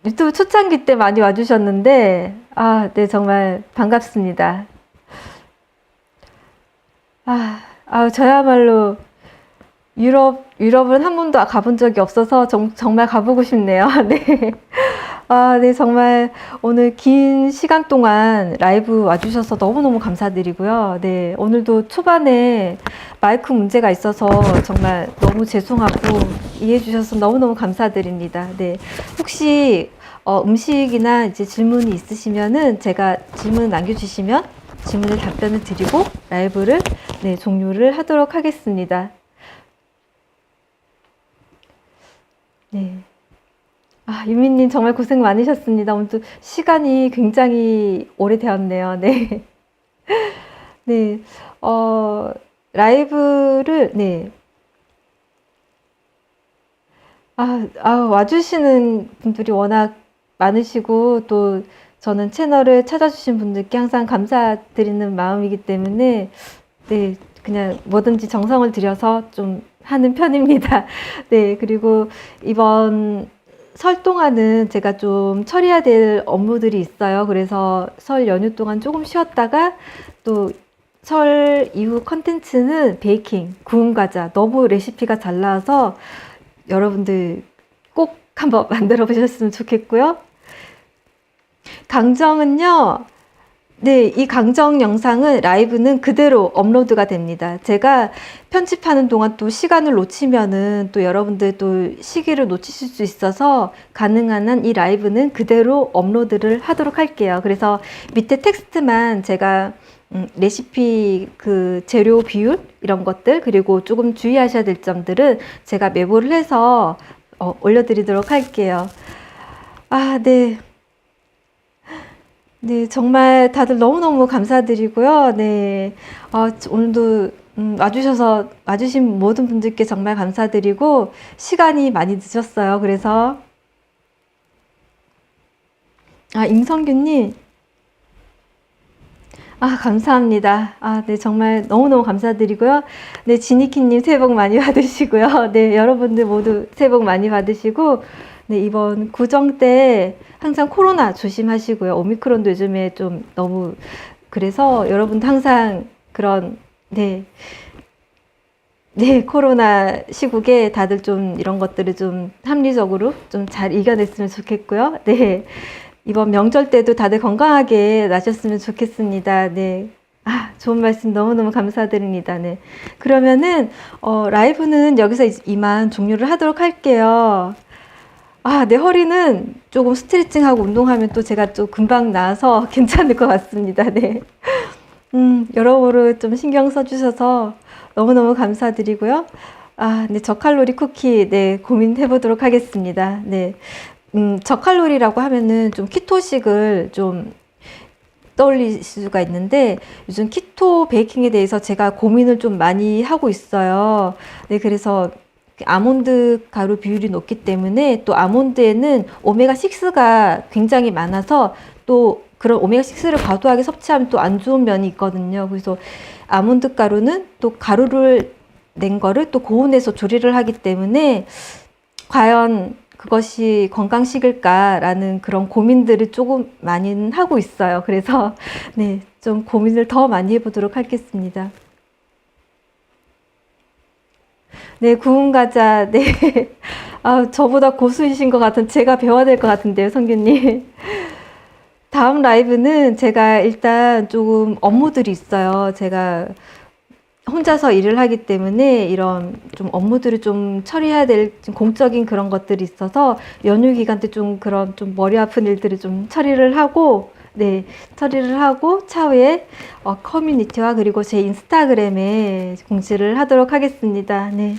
유튜브 초창기 때 많이 와주셨는데, 네, 정말 반갑습니다. 저야말로 유럽은 한 번도 가본 적이 없어서 정말 가보고 싶네요. 네. 네, 정말 오늘 긴 시간 동안 라이브 와주셔서 너무너무 감사드리고요. 네, 오늘도 초반에 마이크 문제가 있어서 정말 너무 죄송하고 이해해 주셔서 너무너무 감사드립니다. 네, 혹시 음식이나 이제 질문이 있으시면은 제가 질문 남겨주시면 질문에 답변을 드리고 라이브를 네, 종료를 하도록 하겠습니다. 네. 유민님 정말 고생 많으셨습니다. 오늘 또 시간이 굉장히 오래되었네요. 네. 네, 어, 라이브를, 네. 와주시는 분들이 워낙 많으시고, 또 저는 채널을 찾아주신 분들께 항상 감사드리는 마음이기 때문에, 네, 그냥 뭐든지 정성을 들여서 좀 하는 편입니다. 네, 그리고 이번 설 동안은 제가 좀 처리해야 될 업무들이 있어요. 그래서 설 연휴 동안 조금 쉬었다가 또 설 이후 컨텐츠는 베이킹, 구운 과자. 너무 레시피가 잘 나와서 여러분들 꼭 한번 만들어 보셨으면 좋겠고요. 강정은요, 네, 이 강정 영상은 라이브는 그대로 업로드가 됩니다. 제가 편집하는 동안 또 시간을 놓치면은 또 여러분들 또 시기를 놓치실 수 있어서 가능한 한 이 라이브는 그대로 업로드를 하도록 할게요. 그래서 밑에 텍스트만 제가 레시피 그 재료 비율 이런 것들 그리고 조금 주의하셔야 될 점들은 제가 메모를 해서 올려드리도록 할게요. 네. 네, 정말 다들 너무너무 감사드리고요. 네, 오늘도 와주신 모든 분들께 정말 감사드리고, 시간이 많이 늦었어요. 그래서, 임성규님, 감사합니다. 네, 정말 너무너무 감사드리고요. 네, 지니키님 새해 복 많이 받으시고요. 네, 여러분들 모두 새해 복 많이 받으시고, 네, 이번 구정 때 항상 코로나 조심하시고요. 오미크론도 요즘에 좀 너무, 그래서 여러분도 항상 그런, 네, 네, 코로나 시국에 다들 좀 이런 것들을 좀 합리적으로 좀 잘 이겨냈으면 좋겠고요. 네. 이번 명절 때도 다들 건강하게 나셨으면 좋겠습니다. 네. 좋은 말씀 너무너무 감사드립니다. 네. 그러면은, 라이브는 여기서 이만 종료를 하도록 할게요. 내 허리는 조금 스트레칭하고 운동하면 또 제가 또 금방 나아서 괜찮을 것 같습니다. 네. 여러모로 좀 신경 써주셔서 너무너무 감사드리고요. 네, 저칼로리 쿠키, 네, 고민해 보도록 하겠습니다. 네. 저칼로리라고 하면은 좀 키토식을 좀 떠올릴 수가 있는데 요즘 키토 베이킹에 대해서 제가 고민을 좀 많이 하고 있어요. 네, 그래서 아몬드 가루 비율이 높기 때문에 또 아몬드에는 오메가6가 굉장히 많아서 또 그런 오메가6를 과도하게 섭취하면 또 안 좋은 면이 있거든요. 그래서 아몬드 가루는 또 가루를 낸 거를 또 고온에서 조리를 하기 때문에 과연 그것이 건강식일까라는 그런 고민들을 조금 많이 하고 있어요. 그래서 네, 좀 고민을 더 많이 해보도록 하겠습니다. 네, 구운 과자, 네. 저보다 고수이신 것 같은, 제가 배워야 될 것 같은데요, 성규님. 다음 라이브는 제가 일단 조금 업무들이 있어요. 제가 혼자서 일을 하기 때문에 이런 좀 업무들을 좀 처리해야 될 좀 공적인 그런 것들이 있어서 연휴 기간 때 좀 그런 좀 머리 아픈 일들을 좀 처리를 하고 네, 처리를 하고 차후에 커뮤니티와 그리고 제 인스타그램에 공지를 하도록 하겠습니다. 네.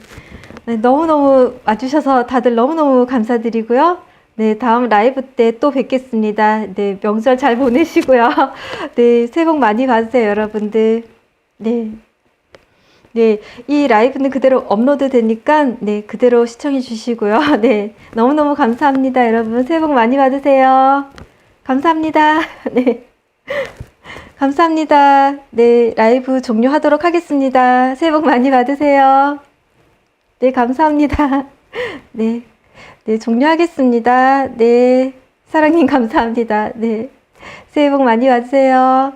네, 너무너무 와주셔서 다들 너무너무 감사드리고요. 네, 다음 라이브 때 또 뵙겠습니다. 네, 명절 잘 보내시고요. 네, 새해 복 많이 받으세요, 여러분들. 네. 네, 이 라이브는 그대로 업로드 되니까, 네, 그대로 시청해 주시고요. 네, 너무너무 감사합니다, 여러분. 새해 복 많이 받으세요. 감사합니다. 네. 감사합니다. 네, 라이브 종료하도록 하겠습니다. 새해 복 많이 받으세요. 네, 감사합니다. 네, 네, 종료하겠습니다. 네, 사랑님 감사합니다. 네, 새해 복 많이 받으세요.